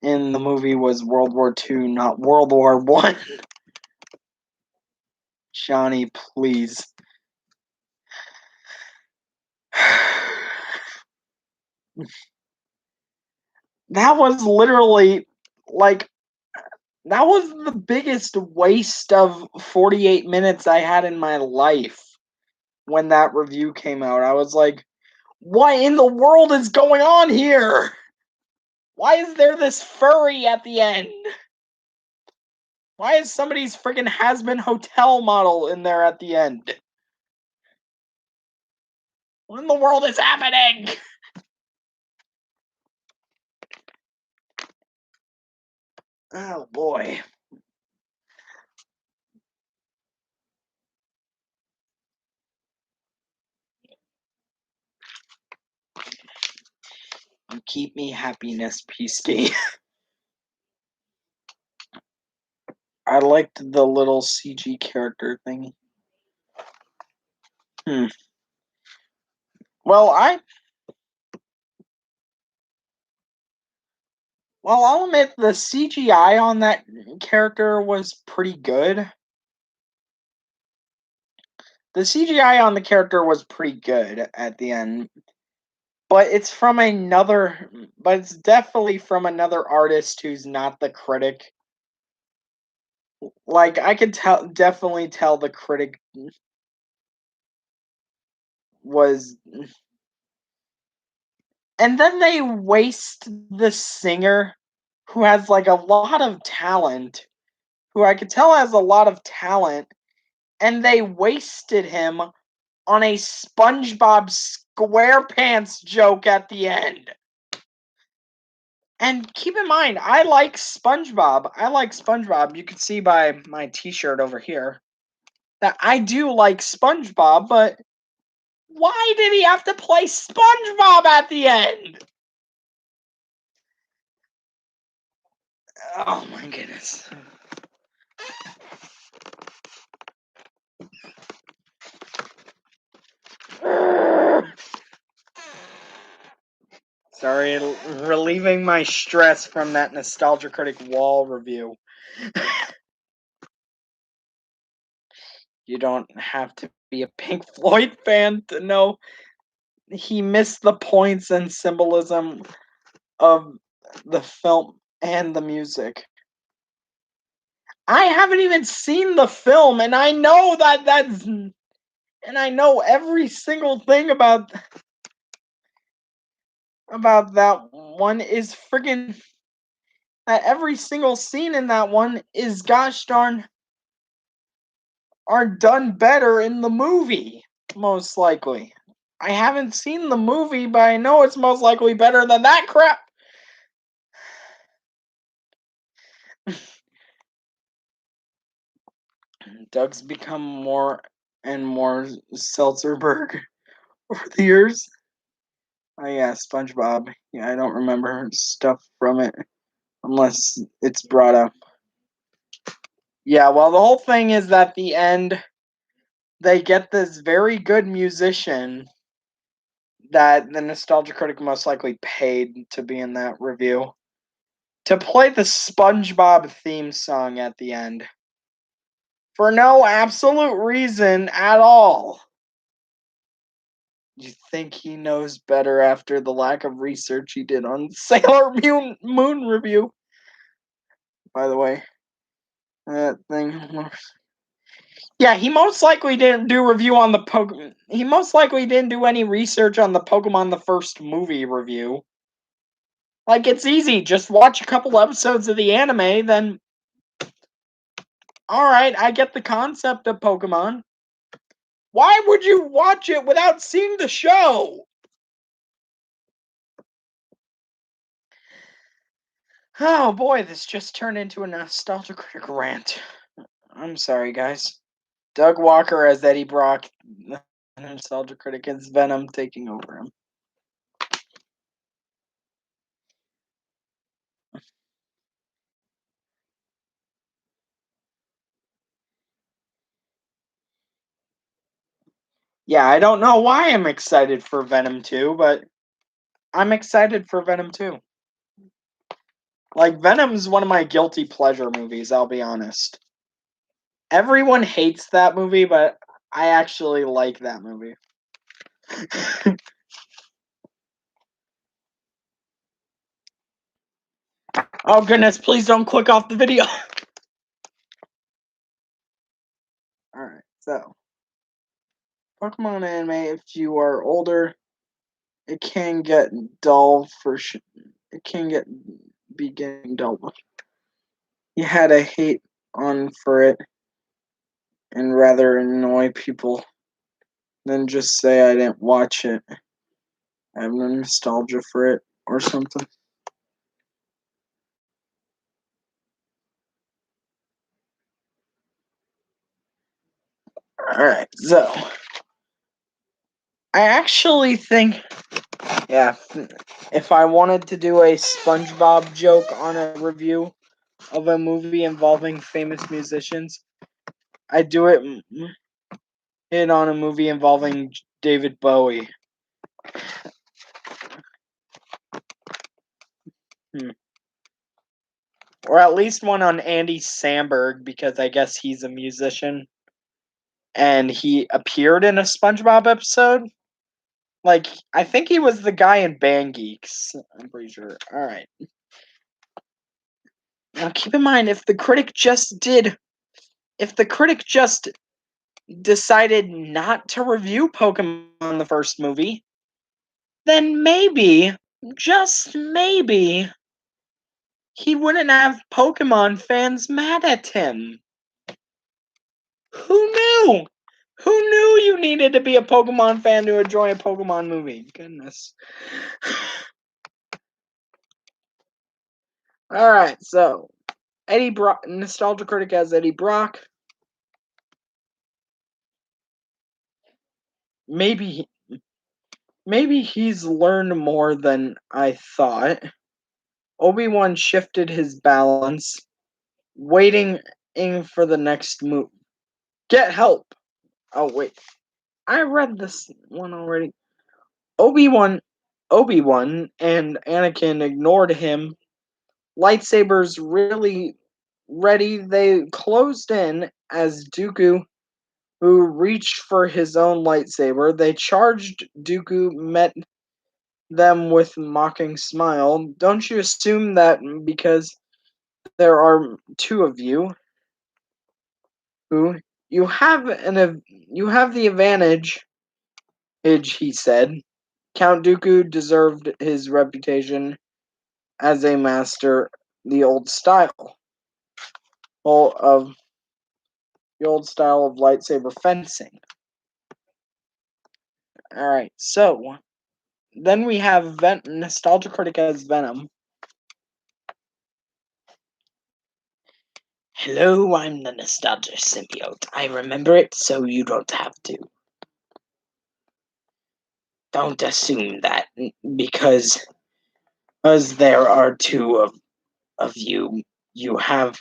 in the movie was World War II, not World War One. Johnny, please. That was literally like that was the biggest waste of 48 minutes I had in my life when that review came out. I was like, what in the world is going on here? Why is there this furry at the end? Why is somebody's freaking has-been hotel model in there at the end? What in the world is happening? Oh boy. You keep me happiness, Peasky. I liked the little CG character thingy. Well, I'll admit the CGI on that character was pretty good. The CGI on the character was pretty good at the end. But it's definitely from another artist who's not the critic. Like I could definitely tell the critic was. And then they waste the singer who has like a lot of talent, who I could tell has a lot of talent, and they wasted him on a SpongeBob SquarePants joke at the end. And keep in mind, I like SpongeBob. You can see by my t-shirt over here that I do like SpongeBob, but why did he have to play SpongeBob at the end? Oh my goodness. Sorry, relieving my stress from that Nostalgia Critic wall review. You don't have to be a Pink Floyd fan to know he missed the points and symbolism of the film and the music. I haven't even seen the film, and I know and I know every single thing about that one is friggin' that every single scene in that one is gosh darn are done better in the movie, most likely. I haven't seen the movie, but I know it's most likely better than that crap. Doug's become more and more Seltzerberg over the years. Oh yeah, SpongeBob. Yeah, I don't remember stuff from it unless it's brought up. Yeah, well, the whole thing is that the end, they get this very good musician that the Nostalgia Critic most likely paid to be in that review to play the SpongeBob theme song at the end for no absolute reason at all. You think he knows better after the lack of research he did on Sailor Moon review? By the way, that thing. Yeah, he most likely didn't do review on the Pokemon. He most likely didn't do any research on the Pokemon the first movie review. Like, it's easy. Just watch a couple episodes of the anime, then. Alright, I get the concept of Pokemon. Why would you watch it without seeing the show? Oh boy, this just turned into a nostalgia critic rant. I'm sorry, guys. Doug Walker as Eddie Brock, the nostalgia critic, is Venom taking over him. Yeah, I don't know why I'm excited for Venom 2, but I'm excited for Venom 2. Like, Venom's one of my guilty pleasure movies, I'll be honest. Everyone hates that movie, but I actually like that movie. Oh goodness, please don't click off the video. Alright, so. Pokemon anime, if you are older, it can get dull for it can be getting dull. You had to hate on for it and rather annoy people than just say I didn't watch it. I have no nostalgia for it or something. Alright, so I actually think, yeah, if I wanted to do a SpongeBob joke on a review of a movie involving famous musicians, I'd do it on a movie involving David Bowie. Or at least one on Andy Samberg, because I guess he's a musician. And he appeared in a SpongeBob episode. Like, I think he was the guy in Band Geeks. I'm pretty sure. Alright. Now keep in mind, if the critic just decided not to review Pokemon the first movie, then maybe, just maybe, he wouldn't have Pokemon fans mad at him. Who knew? Who knew you needed to be a Pokemon fan to enjoy a Pokemon movie? Goodness. Alright, so Eddie Brock, nostalgia critic as Eddie Brock. Maybe he's learned more than I thought. Obi-Wan shifted his balance, waiting for the next move. Get help! Oh wait, I read this one already. Obi-Wan and Anakin ignored him. Lightsabers really ready. They closed in as Dooku, who reached for his own lightsaber. They charged. Dooku met them with mocking smile. Don't you assume that because there are two of you who you have the advantage, he said. Count Dooku deserved his reputation as a master the old style of lightsaber fencing. Alright, so then we have nostalgia critic as Venom. Hello, I'm the nostalgia symbiote. I remember it so you don't have to. Don't assume that because there are two of you, you have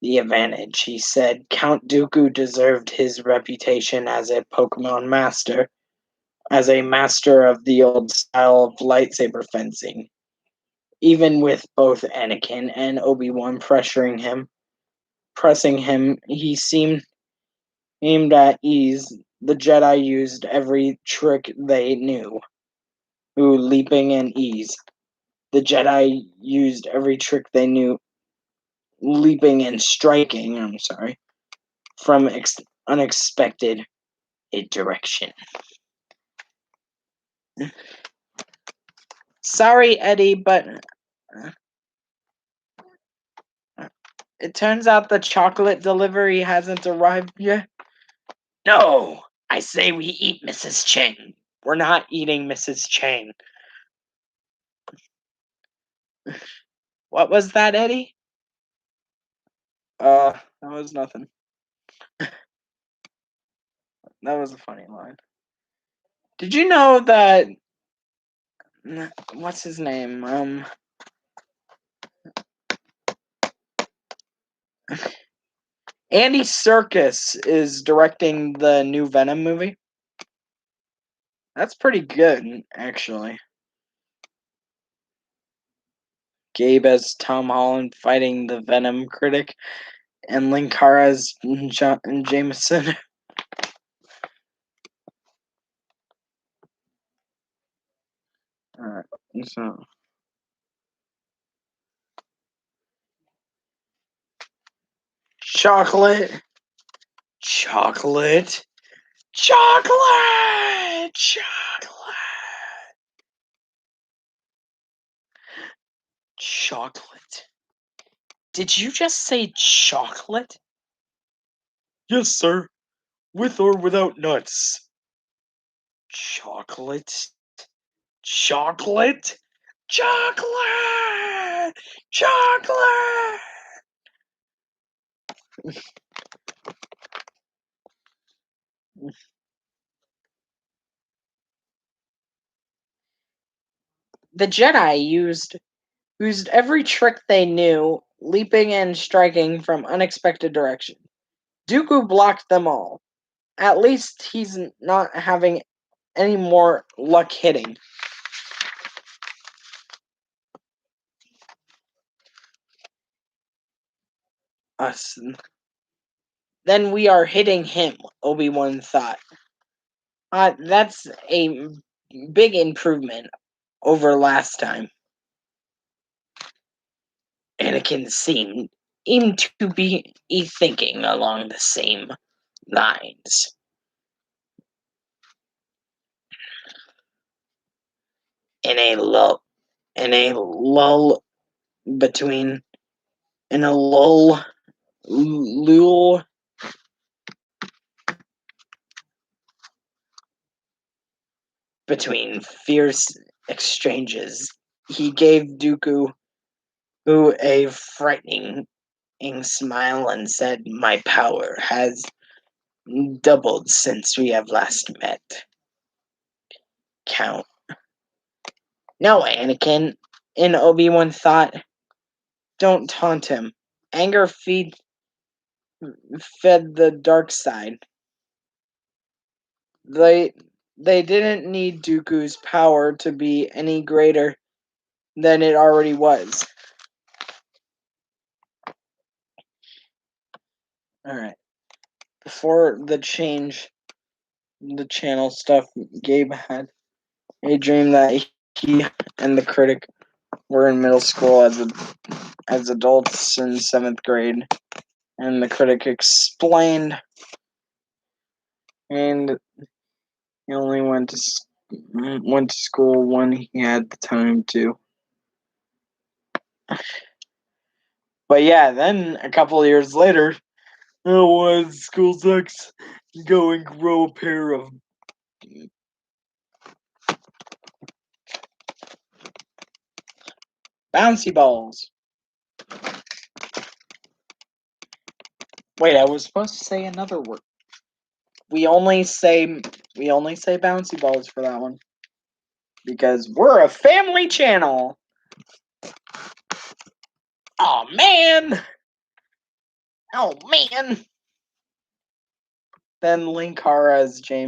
the advantage, he said. Count Dooku deserved his reputation as a Pokemon master, as a master of the old style of lightsaber fencing. Even with both Anakin and Obi-Wan pressing him, he seemed at ease. the Jedi used every trick they knew. Ooh, leaping and ease. The Jedi used every trick they knew. Leaping and striking, I'm sorry, from unexpected direction. Sorry, Eddie, but it turns out the chocolate delivery hasn't arrived yet. No, I say we eat Mrs. Chang. We're not eating Mrs. Chang. What was that, Eddie? That was nothing. That was a funny line. Did you know that? What's his name? Andy Serkis is directing the new Venom movie. That's pretty good, actually. Gabe as Tom Holland fighting the Venom critic, and Linkara as Jameson. Alright, so chocolate, chocolate, chocolate, chocolate, chocolate. Did you just say chocolate? Yes, sir. With or without nuts. Chocolate, chocolate, chocolate, chocolate. The Jedi used every trick they knew, leaping and striking from unexpected direction. Dooku blocked them all. At least he's not having any more luck hitting us than we are hitting him, Obi-Wan thought. That's a big improvement over last time. Anakin seemed to be thinking along the same lines. In a lull between in a lull between fierce exchanges, he gave Dooku a frightening smile and said, "My power has doubled since we have last met, Count." No, Anakin, and Obi-Wan thought, don't taunt him. Anger fed the dark side. They didn't need Dooku's power to be any greater than it already was. Alright. Before the channel stuff, Gabe had a dream that he and the critic were in middle school as adults in 7th grade, and the critic explained, and he only went to school when he had the time to. But yeah, then a couple of years later, was school sucks. Go and grow a pair of bouncy balls. Wait, I was supposed to say another word. We only say bouncy balls for that one. Because we're a family channel. Oh man. Then Linkara as J.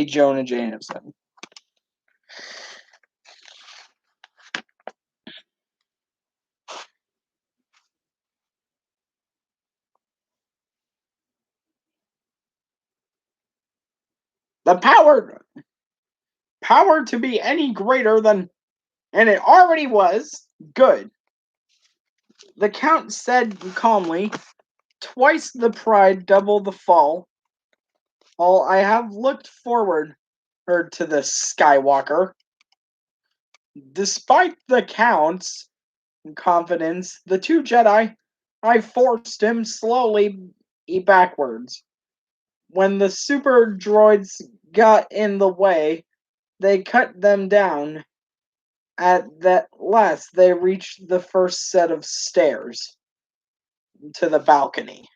Jonah Jameson. the power to be any greater than, and it already was, good. The Count said calmly, twice the pride, double the fall. While I have looked forward to the Skywalker. Despite the Count's confidence, the two Jedi, I forced him slowly backwards. When the super droids got in the way, they cut them down. At that last, they reached the first set of stairs to the balcony.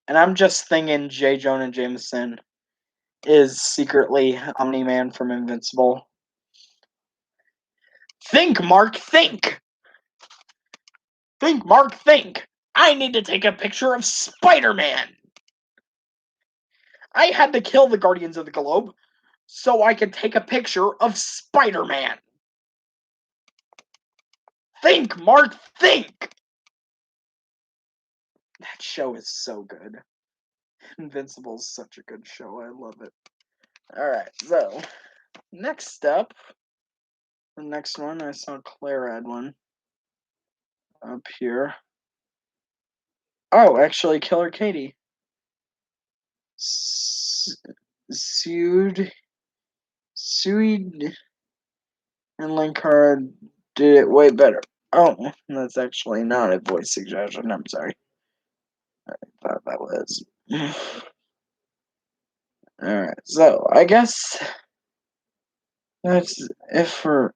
And I'm just thinking J. Jonah Jameson is secretly Omni-Man from Invincible. Think, Mark, think! Think, Mark, think! I need to take a picture of Spider-Man! I had to kill the Guardians of the Globe so I could take a picture of Spider-Man. Think, Mark, think! That show is so good. Invincible is such a good show. I love it. Alright, so, next up, the next one, I saw Claire had one up here. Oh, actually, Killer Katie. Sued, and Linkard did it way better. Oh, that's actually not a voice suggestion. I'm sorry. I thought that was. Alright, so I guess that's it for.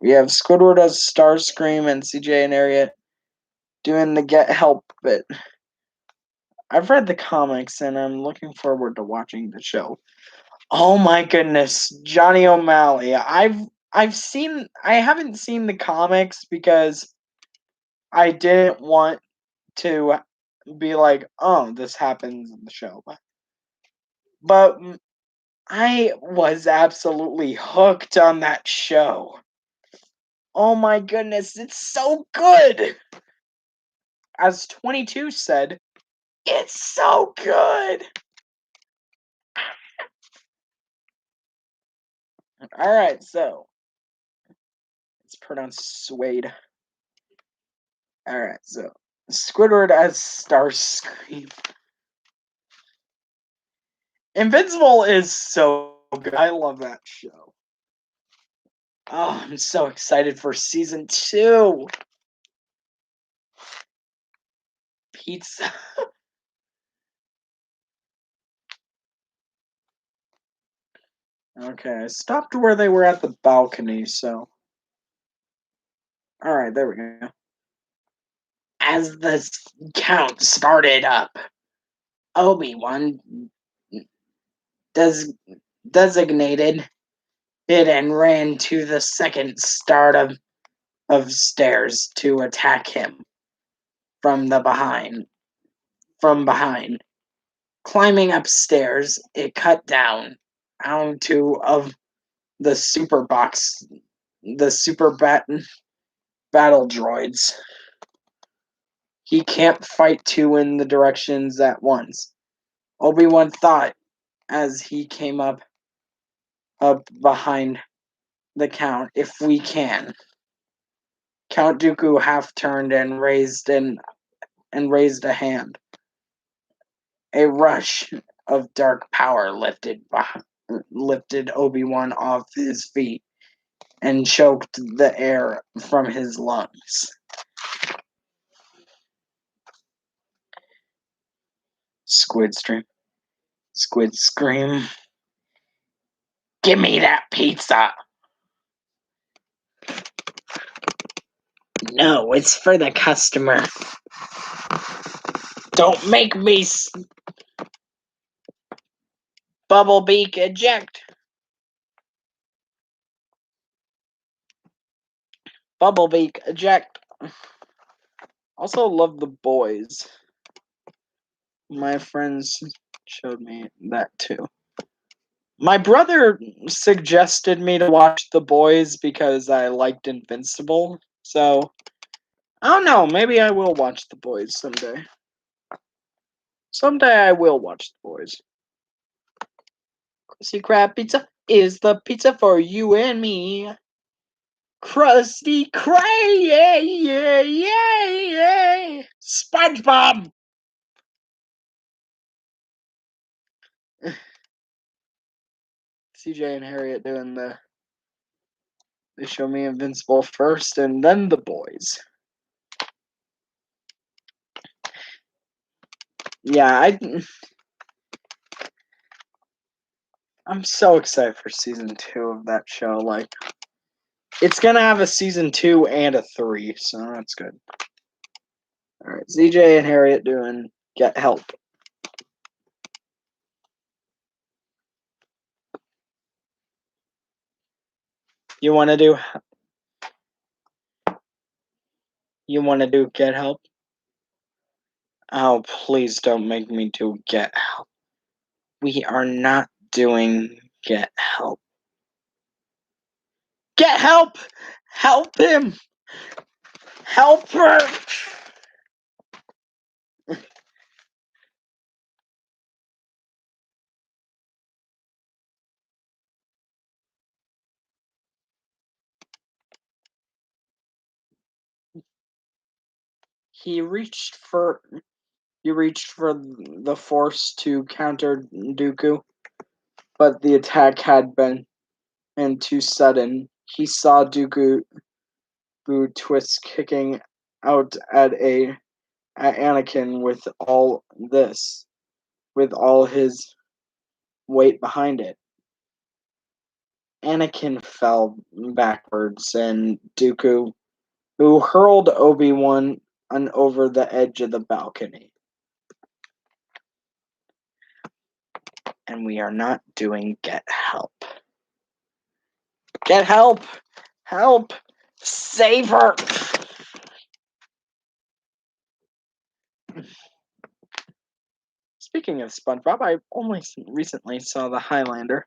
We have Squidward as Starscream and CJ and Harriet doing the get help bit. I've read the comics and I'm looking forward to watching the show. Oh my goodness, Johnny O'Malley. I haven't seen the comics because I didn't want to be like, oh, this happens in the show. But I was absolutely hooked on that show. Oh my goodness, it's so good! As 22 said, it's so good! Alright, so. It's pronounced Suede. Alright, so. Squidward as Starscream. Invincible is so good. I love that show. Oh, I'm so excited for season 2. Pizza. Okay, I stopped where they were at the balcony, so. Alright, there we go. As the count started up, Obi-Wan designated it and ran to the second start of stairs to attack him from behind. Climbing upstairs, it cut down onto of the battle droids. He can't fight two in the directions at once. Obi-Wan thought as he came up behind the Count, if we can. Count Dooku half turned and raised a hand. A rush of dark power lifted Obi-Wan off his feet and choked the air from his lungs. Squid scream. Give me that pizza. No, it's for the customer. Don't make me Bubblebeak eject. Bubblebeak eject. Also love The Boys. My friends showed me that too. My brother suggested me to watch The Boys because I liked Invincible. So, I don't know. Maybe I will watch The Boys someday. Someday I will watch The Boys. Krusty Krab pizza is the pizza for you and me. Krusty Krab, yeah, yeah, yeah, yeah. SpongeBob. CJ and Harriet doing they show me Invincible first and then The Boys. Yeah, I'm so excited for season 2 of that show. Like, it's gonna have a season 2 and a 3, so that's good. Alright, CJ and Harriet doing Get Help. You wanna do Get Help? Oh, please don't make me do Get Help. We are not doing Get Help. Get help! Help him! Help her! He reached for the force to counter Dooku, but the attack had been too sudden. He saw Dooku twist, kicking out at Anakin with all his weight behind it. Anakin fell backwards, and Dooku, who hurled Obi-Wan over the edge of the balcony. And we are not doing Get Help. Get help! Help! Save her! Speaking of SpongeBob, I only recently saw the Highlander.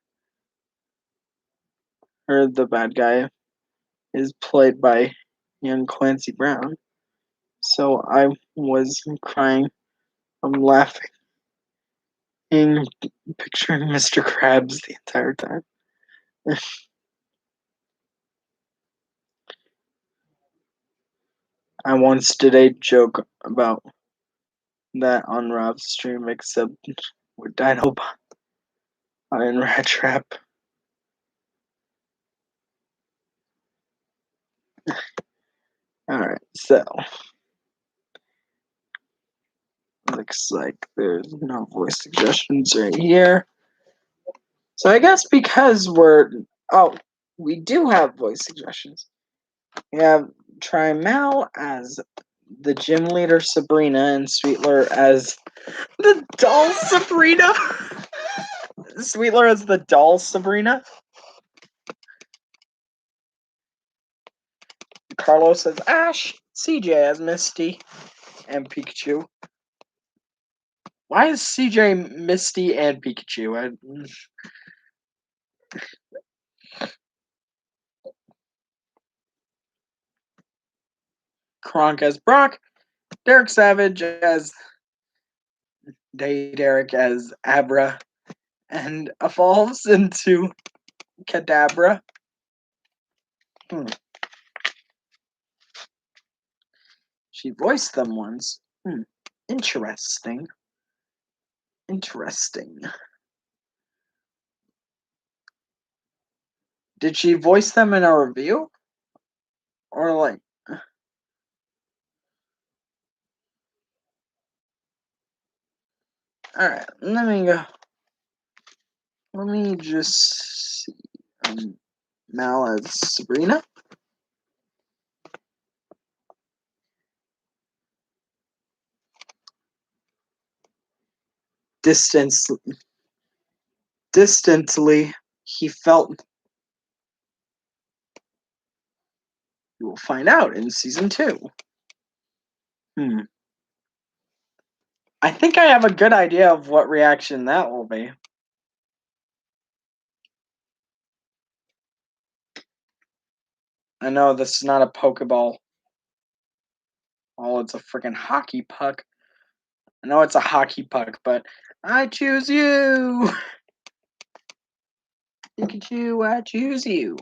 Or the bad guy is played by young Clancy Brown. So I was crying. I'm laughing. And picturing Mr. Krabs the entire time. I once did a joke about that on Rob's stream, except with Dinobot in Rat Trap. Alright, so looks like there's no voice suggestions right here. So I guess because we do have voice suggestions. We have Trimel as the gym leader Sabrina and Sweetler as the doll Sabrina. Sweetler as the doll Sabrina. Carlos as Ash. CJ as Misty and Pikachu. Why is CJ Misty and Pikachu? Kronk as Brock. Derek Savage as Derek as Abra. And evolves into Kadabra. She voiced them once. Interesting. Did she voice them in a review? Or like... Alright, let me go. Let me just see. Mal as Sabrina. Distantly, he felt. You will find out in season 2. I think I have a good idea of what reaction that will be. I know this is not a Pokeball. Oh, it's a freaking hockey puck. I know it's a hockey puck, but I choose you! Pikachu, I choose you.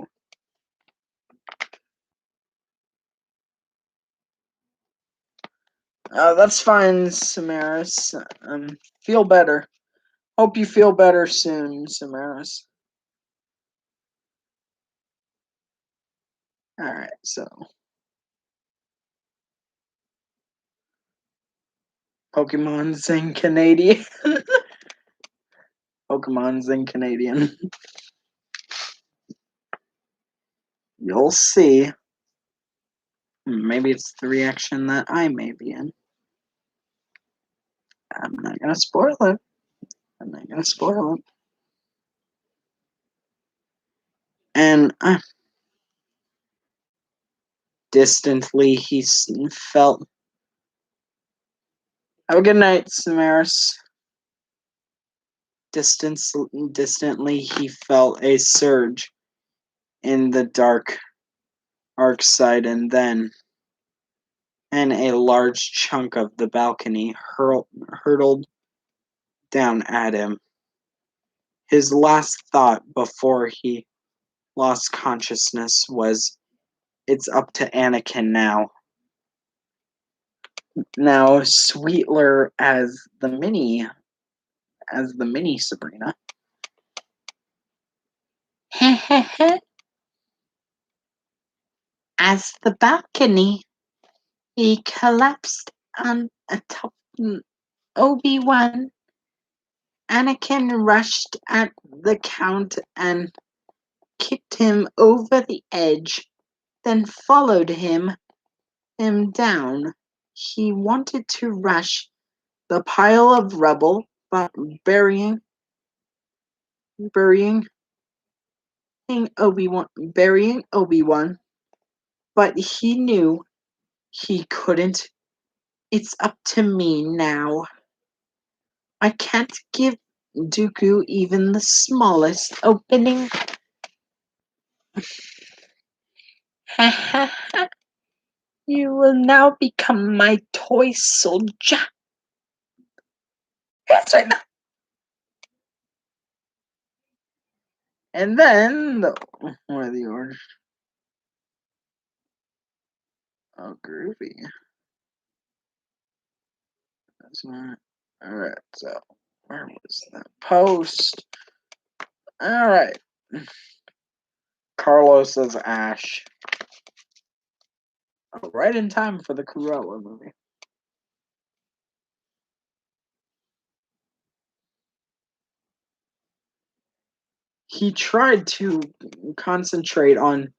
That's fine, Samaris. Feel better. Hope you feel better soon, Samaris. Alright, so. Pokemon's in Canadian. Pokemon's in Canadian. You'll see. Maybe it's the reaction that I may be in. I'm not gonna spoil it. I'm not gonna spoil it. And distantly, he felt. Have a good night, Samaris. Distantly, he felt a surge in the dark side, and then a large chunk of the balcony hurtled down at him. His last thought before he lost consciousness was, "It's up to Anakin now." Now, Sweetler as the mini Sabrina. As the balcony, he collapsed on atop Obi-Wan. Anakin rushed at the Count and kicked him over the edge, then followed him down. He wanted to rush the pile of rubble, but burying Obi-Wan, but he knew he couldn't. "It's up to me now. I can't give Dooku even the smallest opening." "You will now become my toy soldier." Yes, right now. And then what are the orders? Oh, groovy. That's not. Alright, so where was that post? Alright. Carlos says Ash. Oh, right in time for the Cruella movie. He tried to concentrate on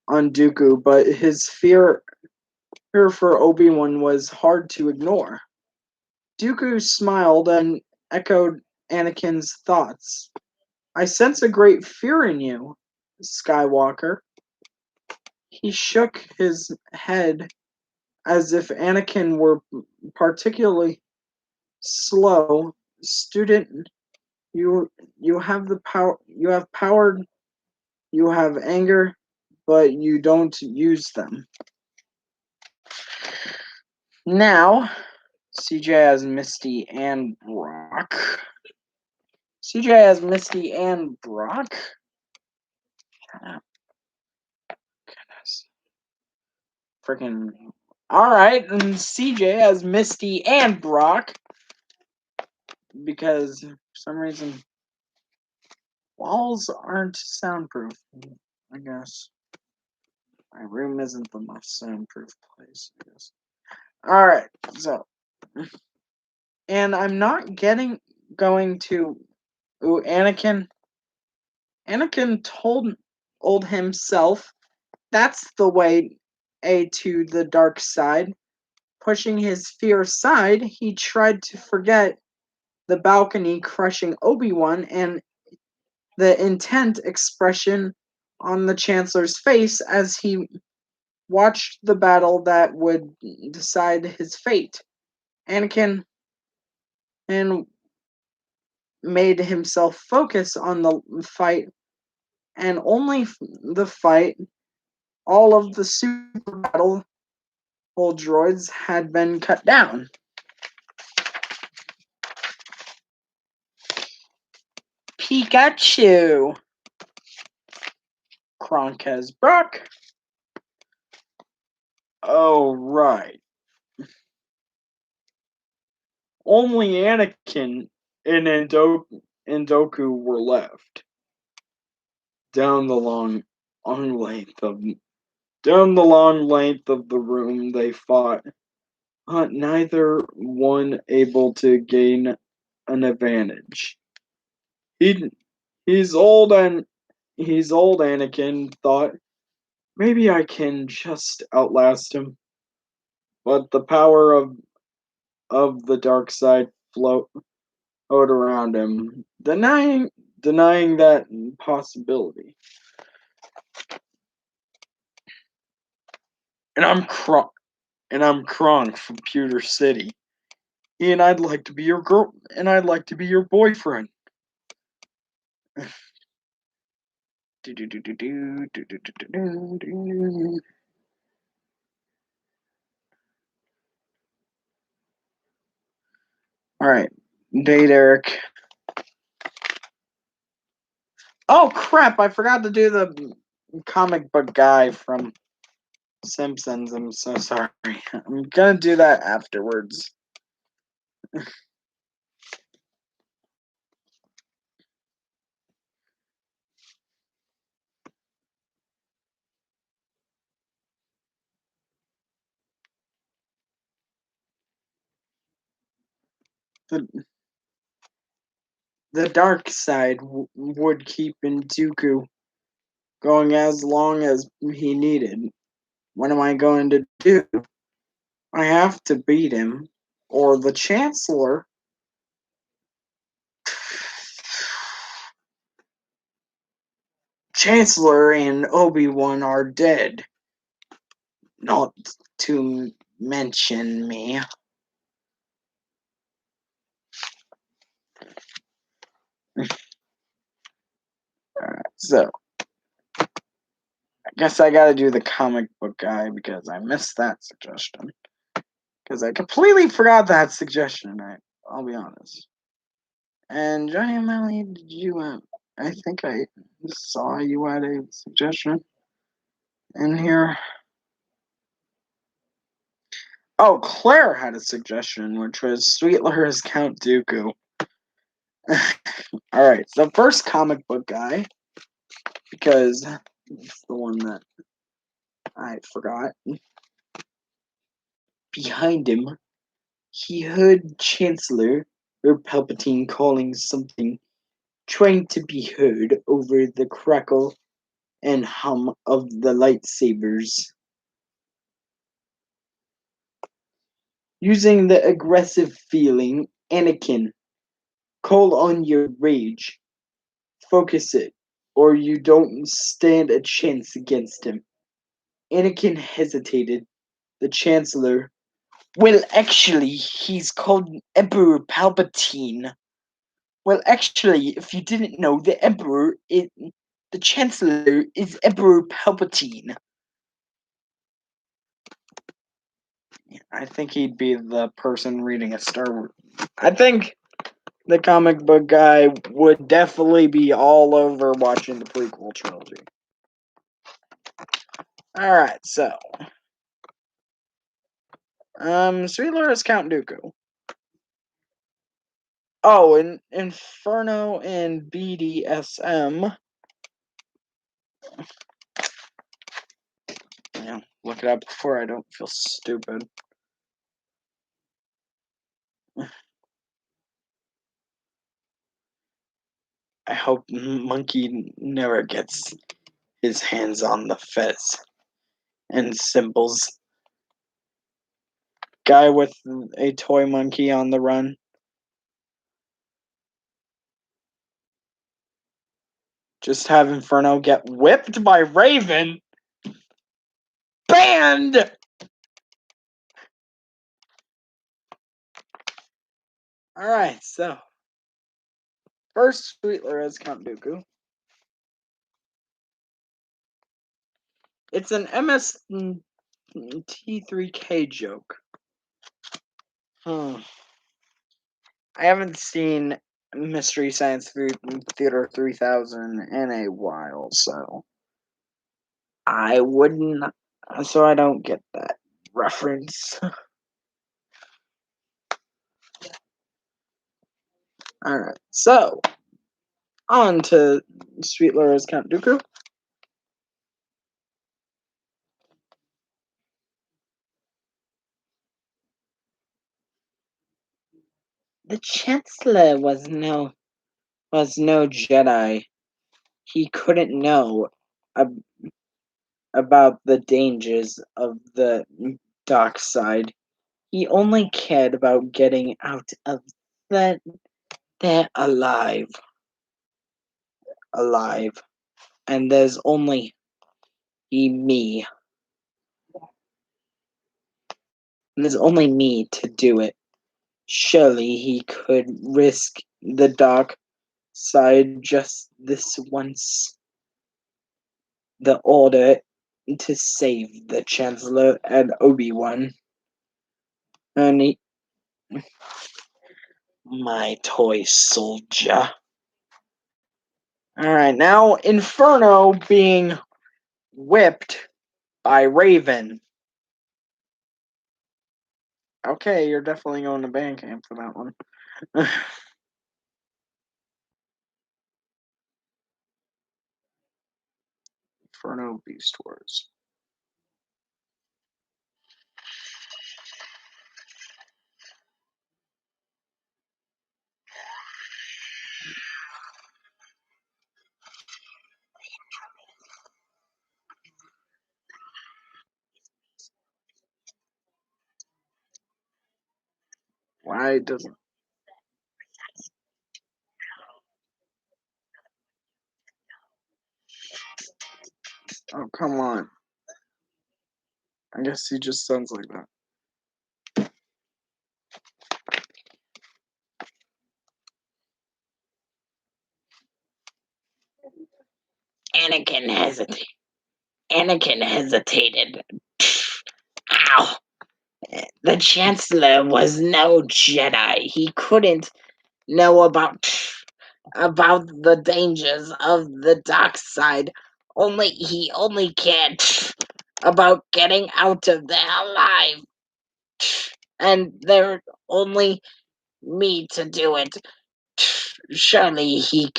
Dooku, but his fear for Obi-Wan was hard to ignore. Dooku smiled and echoed Anakin's thoughts. "I sense a great fear in you, Skywalker." He shook his head as if Anakin were particularly slow. "Student, you have the power. You have power. You have anger, but you don't use them." Now, CJ has Misty and Brock. CJ has Misty and Brock. Goodness. Freaking. Alright, and CJ has Misty and Brock. Because for some reason, walls aren't soundproof. I guess. My room isn't the most soundproof place, I guess. Alright, so. And I'm not going to. Ooh, Anakin told himself that's the way to the dark side. Pushing his fear aside, he tried to forget the balcony crushing Obi-Wan and the intent expression on the Chancellor's face as he watched the battle that would decide his fate. Anakin and made himself focus on the fight, and only the fight. All of the super battle droids had been cut down. Pikachu. Kronkez Brock. Oh, right. Only Anakin and Doku were left. Down the long length of the room they fought, neither one able to gain an advantage. He's old Anakin thought, maybe I can just outlast him. But the power of the dark side flowed around him, denying that possibility. And I'm Kronk from Pewter City. And I'd like to be your girl, and I'd like to be your boyfriend. All right, date Eric. Oh crap! I forgot to do the comic book guy from Simpsons. I'm so sorry. I'm gonna do that afterwards. The dark side would keep Dooku going as long as he needed. What am I going to do? I have to beat him, or the Chancellor. Chancellor and Obi-Wan are dead. Not to mention me. So, I guess I gotta do the comic book guy because I missed that suggestion. Because I completely forgot that suggestion, I'll be honest. And Johnny O'Malley, did you, I think I saw you had a suggestion in here. Oh, Claire had a suggestion, which was Sweetler as Count Dooku. Alright, so first comic book guy, because it's the one that I forgot. Behind him, he heard Chancellor or Palpatine calling something, trying to be heard over the crackle and hum of the lightsabers. Using the aggressive feeling, Anakin, call on your rage. Focus it, or you don't stand a chance against him. Anakin hesitated. The Chancellor. Well, actually, he's called Emperor Palpatine. Well, actually, if you didn't know, the Chancellor is Emperor Palpatine. I think he'd be the person reading a Star Wars. I think the comic book guy would definitely be all over watching the prequel trilogy. Alright, so. Sweetler is Count Dooku. Oh, and Inferno and BDSM. Yeah, look it up before I don't feel stupid. I hope Monkey never gets his hands on the fez and symbols. Guy with a toy monkey on the run. Just have Inferno get whipped by Raven. Banned! Alright, so. First, Sweetler as Count Dooku. It's an MST3K joke. I haven't seen Mystery Science Theater 3000 in a while, so I wouldn't. So I don't get that reference. Alright, so on to Sweet Laura's Count Dooku. The Chancellor was no Jedi. He couldn't know ab- about the dangers of the dark side. He only cared about getting out of that there alive. And there's only me. And there's only me to do it. Surely he could risk the dark side just this once. The order to save the Chancellor and Obi-Wan. And my toy soldier. Alright, now Inferno being whipped by Raven. Okay, you're definitely going to band camp for that one. Inferno Beast Wars. Why doesn't... Oh, come on. I guess he just sounds like that. Anakin hesitated. Ow! The Chancellor was no Jedi. He couldn't know about the dangers of the dark side. He only cared about getting out of there alive. And there's only me to do it. Surely he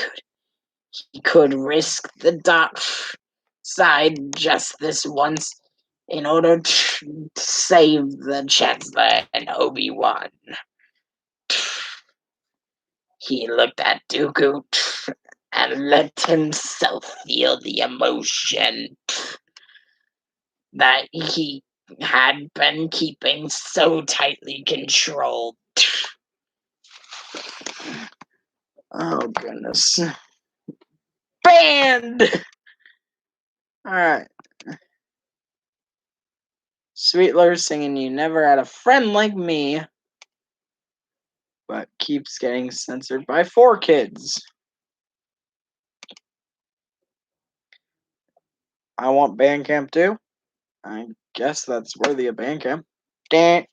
could risk the dark side just this once in order to save the Chancellor and Obi-Wan. He looked at Dooku and let himself feel the emotion that he had been keeping so tightly controlled. Oh, goodness. Banned! Alright. Sweetler singing You Never Had a Friend Like Me, but keeps getting censored by 4Kids. I want Bandcamp too. I guess that's worthy of Bandcamp. Damn.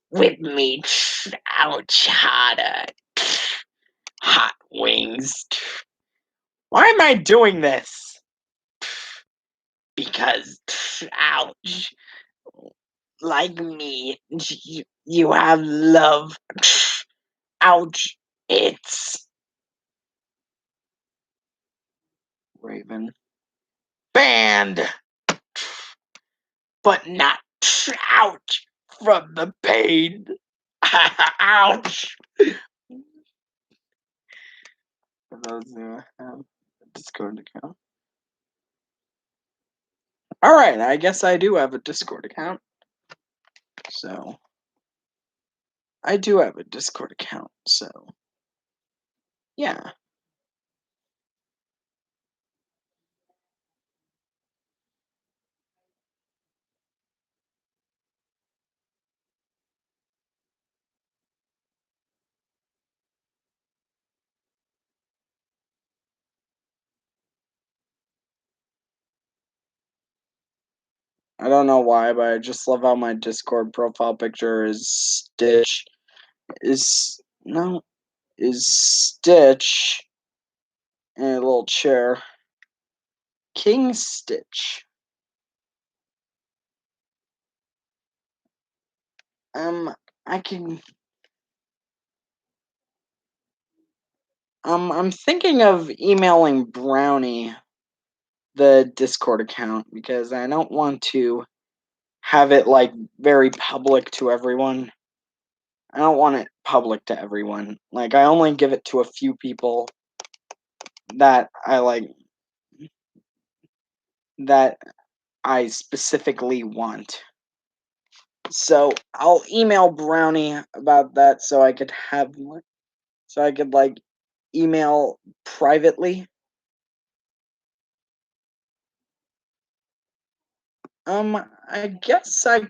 Whip me ouch harder. Hot wings. Why am I doing this? Because ouch. Like me, you have love. Ouch. It's Raven. banned. But not ouch from the pain. Ouch. For those who have a Discord account. Alright, I guess I do have a Discord account. So, I do have a Discord account, so, yeah. I don't know why, but I just love how my Discord profile picture is Stitch. No. is Stitch in a little chair. King Stitch. I can. I'm thinking of emailing Brownie the Discord account because I don't want to have it like very public to everyone. I don't want it public to everyone. Like I only give it to a few people that I like that I specifically want. So I'll email Brownie about that so I could like email privately. I guess I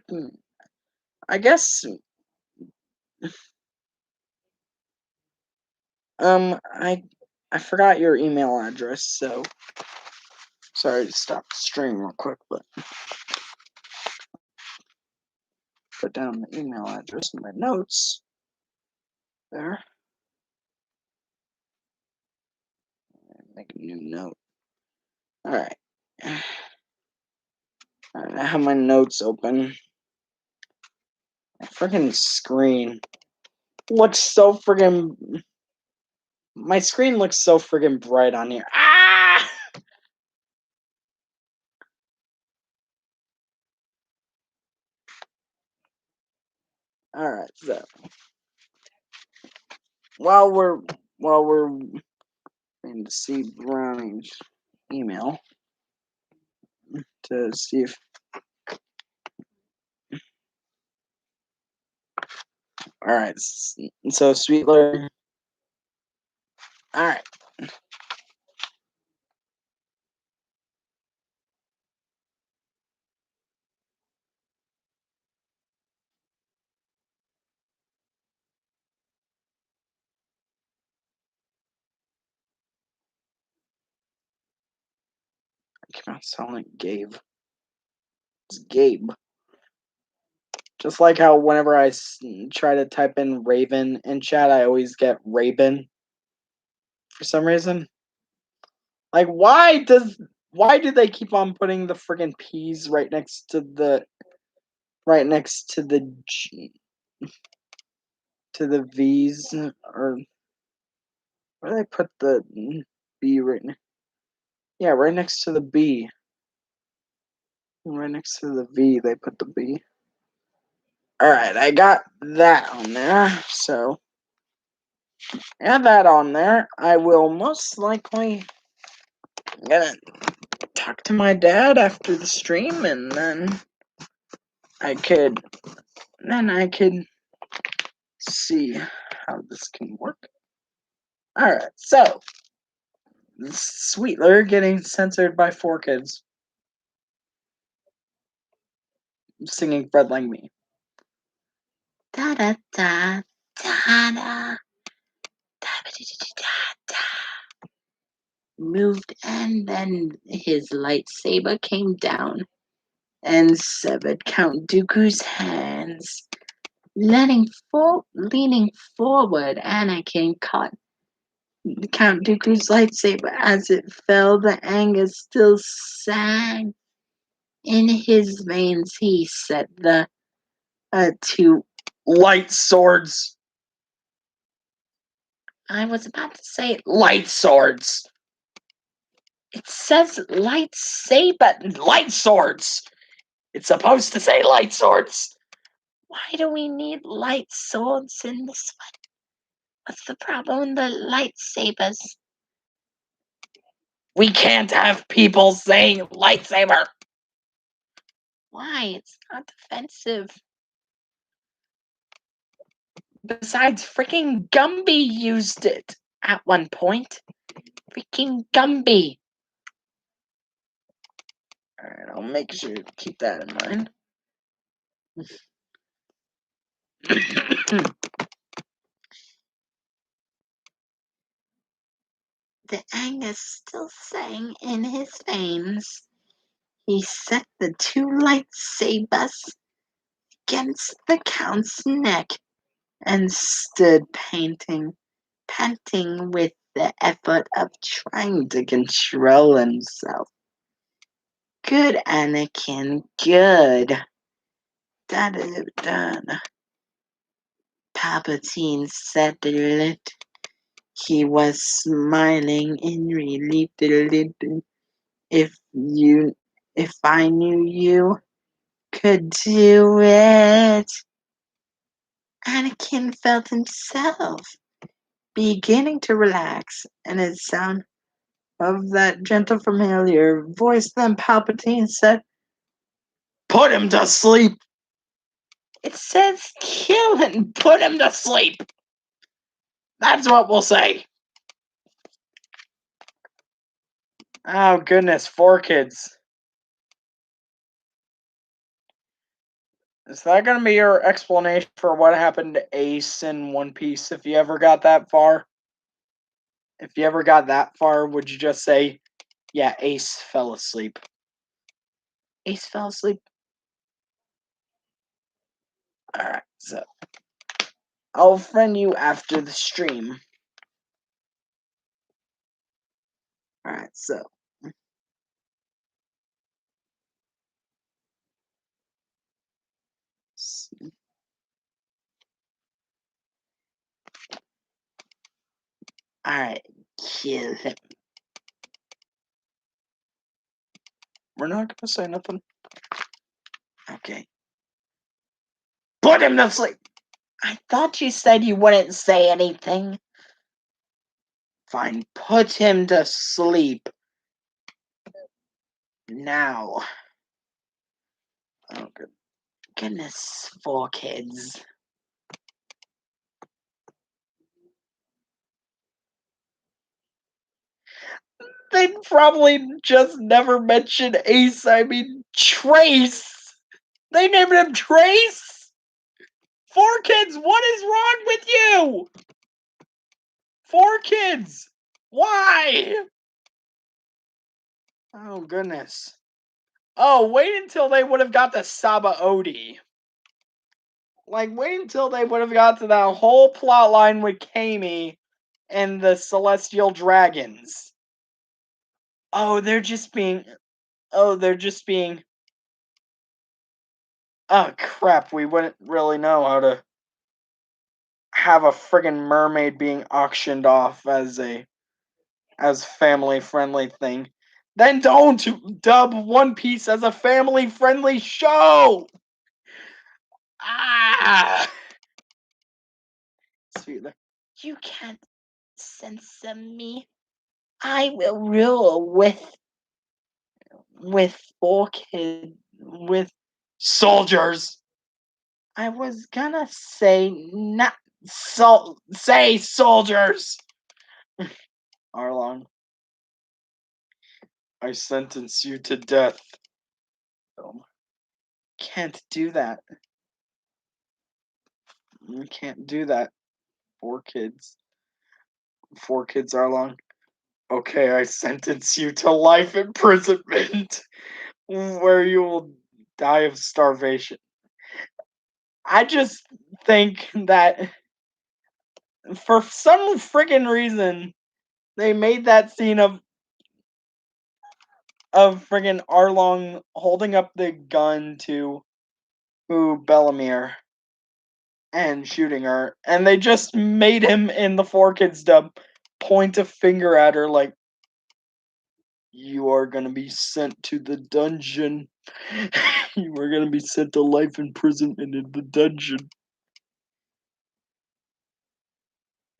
guess I forgot your email address, so sorry to stop the stream real quick, but put down the email address in my notes. There. Make a new note. Alright. Alright, I have my notes open. My freaking screen looks so friggin' my screen looks so friggin' bright on here. Ah! Alright, so while we're waiting to see Brownie's email to see if alright, so Sweetler. Alright. I cannot sound like Gabe. It's Gabe. Just like how whenever I try to type in Raven in chat, I always get Raven for some reason. Like, why do they keep on putting the friggin' P's right next to the G, to the V's, or where do they put the B right now? Yeah, right next to the B. Right next to the V, they put the B. Alright, I got that on there, so add that on there. I will most likely gonna talk to my dad after the stream, and then I could see how this can work. Alright, so Sweetler getting censored by 4Kids singing Fred Like Me. Da da da da da da. Moved, and then his lightsaber came down and severed Count Dooku's hands. Leaning forward, Anakin caught Count Dooku's lightsaber as it fell. The anger still sang in his veins. He set the two light swords. I was about to say light swords. It says lightsaber, light swords. It's supposed to say light swords. Why do we need light swords in this one? What's the problem with the lightsabers? We can't have people saying lightsaber. Why? It's not offensive. Besides, freaking Gumby used it at one point. Freaking Gumby. Alright, I'll make sure to keep that in mind. The anger still sang in his veins. He set the two lightsabers against the Count's neck and stood panting. panting with the effort of trying to control himself. Good, Anakin, good. Done. Palpatine settled. He was smiling in relief. If I knew you could do it. Anakin felt himself beginning to relax, and the sound of that gentle, familiar voice. Then Palpatine said, "Put him to sleep." It says, "Kill and put him to sleep." That's what we'll say. Oh, goodness, 4 kids. Is that going to be your explanation for what happened to Ace in One Piece if you ever got that far? If you ever got that far, would you just say, yeah, Ace fell asleep? Ace fell asleep? Alright, so I'll friend you after the stream. Alright, so. Alright, kill him. We're not gonna say nothing. Okay. Put him to sleep! I thought you said you wouldn't say anything. Fine, put him to sleep. Now. Oh, goodness, 4 kids. They probably just never mentioned Ace. I mean, Trace. They named him Trace? 4 kids, what is wrong with you? 4 kids. Why? Oh, goodness. Oh, wait until they would have got to Saba Odi. Like, wait until they would have got to that whole plot line with Kami and the Celestial Dragons. Oh, they're just being. Oh, crap, we wouldn't really know how to have a friggin' mermaid being auctioned off as family friendly thing. Then don't dub One Piece as a family friendly show. Ah, you can't censor me. I will rule with 4 kids with soldiers. I was gonna say not say soldiers. Arlong, I sentence you to death. Can't do that. You can't do that. 4 kids. 4 kids, Arlong. Okay, I sentence you to life imprisonment, where you will die of starvation. I just think that for some friggin' reason, they made that scene of friggin' Arlong holding up the gun to Bellamere and shooting her, and they just made him in the 4 kids dub point a finger at her like, you are gonna be sent to the dungeon. You are gonna be sent to life imprisonment in the dungeon.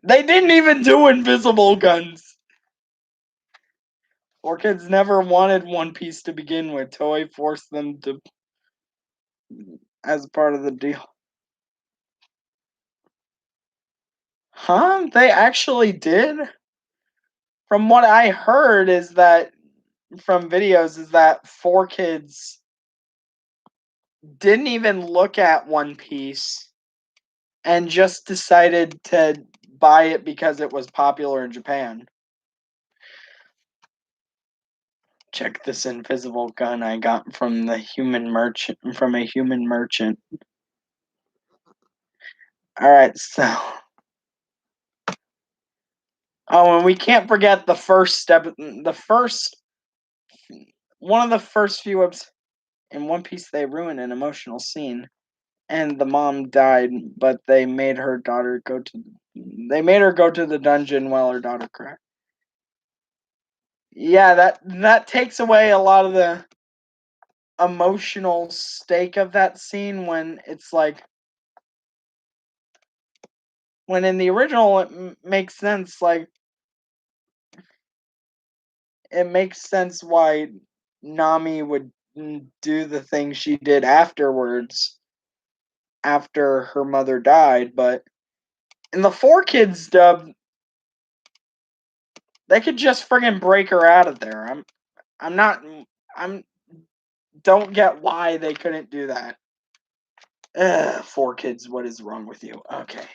They didn't even do invisible guns. 4 kids never wanted One Piece to begin with. Toei forced them to as part of the deal. Huh? They actually did? From what I heard is that from videos is that 4 kids didn't even look at One Piece and just decided to buy it because it was popular in Japan. Check this invisible gun I got from a human merchant. Alright, so Oh, and we can't forget the first step. One of the first few episodes in One Piece, they ruin an emotional scene, and the mom died, but they made her daughter go to. They made her go to the dungeon while her daughter cried. Yeah, that takes away a lot of the emotional stake of that scene when it's like when in the original it makes sense, like it makes sense why Nami would do the things she did afterwards after her mother died, but in the Four Kids dub they could just friggin' break her out of there. I'm not I'm don't get why they couldn't do that. Ugh, Four Kids, what is wrong with you? Okay.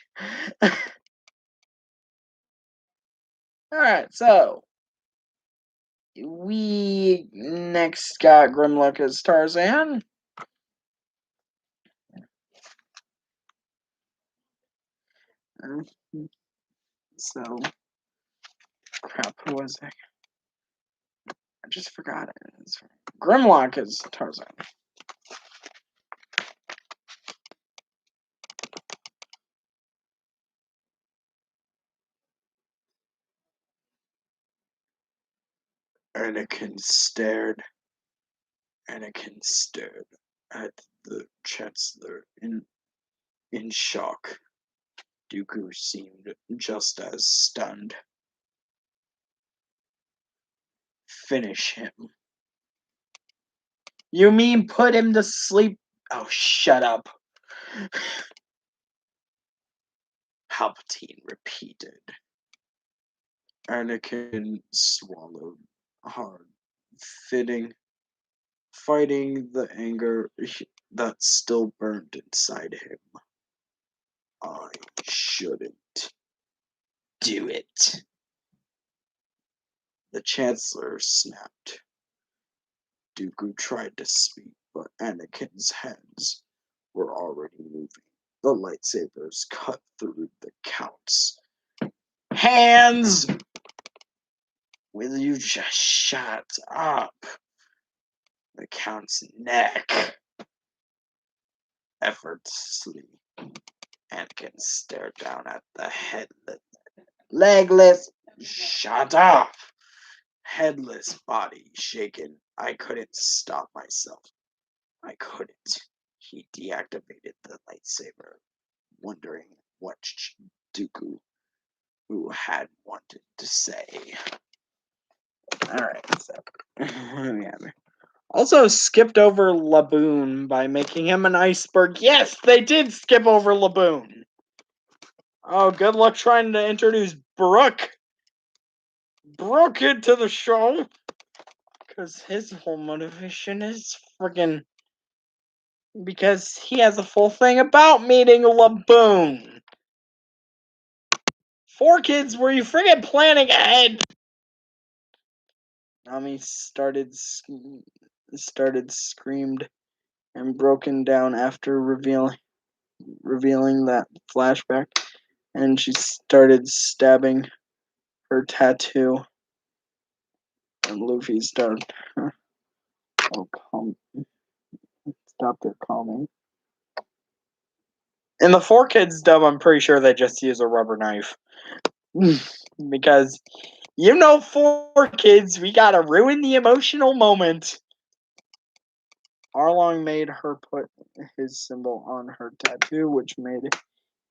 Alright, so we next got Grimlock as Tarzan. So, crap, who was it? I just forgot it. Grimlock is Tarzan. Anakin stared. Anakin stared at the Chancellor in shock. Dooku seemed just as stunned. Finish him. You mean put him to sleep? Oh, shut up. Palpatine repeated. Anakin swallowed hard, fighting the anger that still burned inside him. I shouldn't do it. The Chancellor snapped. Dooku tried to speak, but Anakin's hands were already moving. The lightsabers cut through the Count's hands. Will you just shut up? The Count's neck. Effortlessly, Anakin stared down at the legless, shut up, headless body shaken. I couldn't stop myself. I couldn't. He deactivated the lightsaber, wondering what Dooku who had wanted to say. Alright, so yeah. Also skipped over Laboon by making him an iceberg. Yes, they did skip over Laboon. Oh, good luck trying to introduce Brooke into the show. Because his whole motivation is friggin' because he has a full thing about meeting Laboon. Four Kids, were you friggin' planning ahead? Nami started screamed and broken down after revealing that flashback, and she started stabbing her tattoo. And Luffy started. Oh, calm. Stop their calming. In the Four Kids dub, I'm pretty sure they just use a rubber knife. Because, Four Kids, we gotta ruin the emotional moment. Arlong made her put his symbol on her tattoo, which made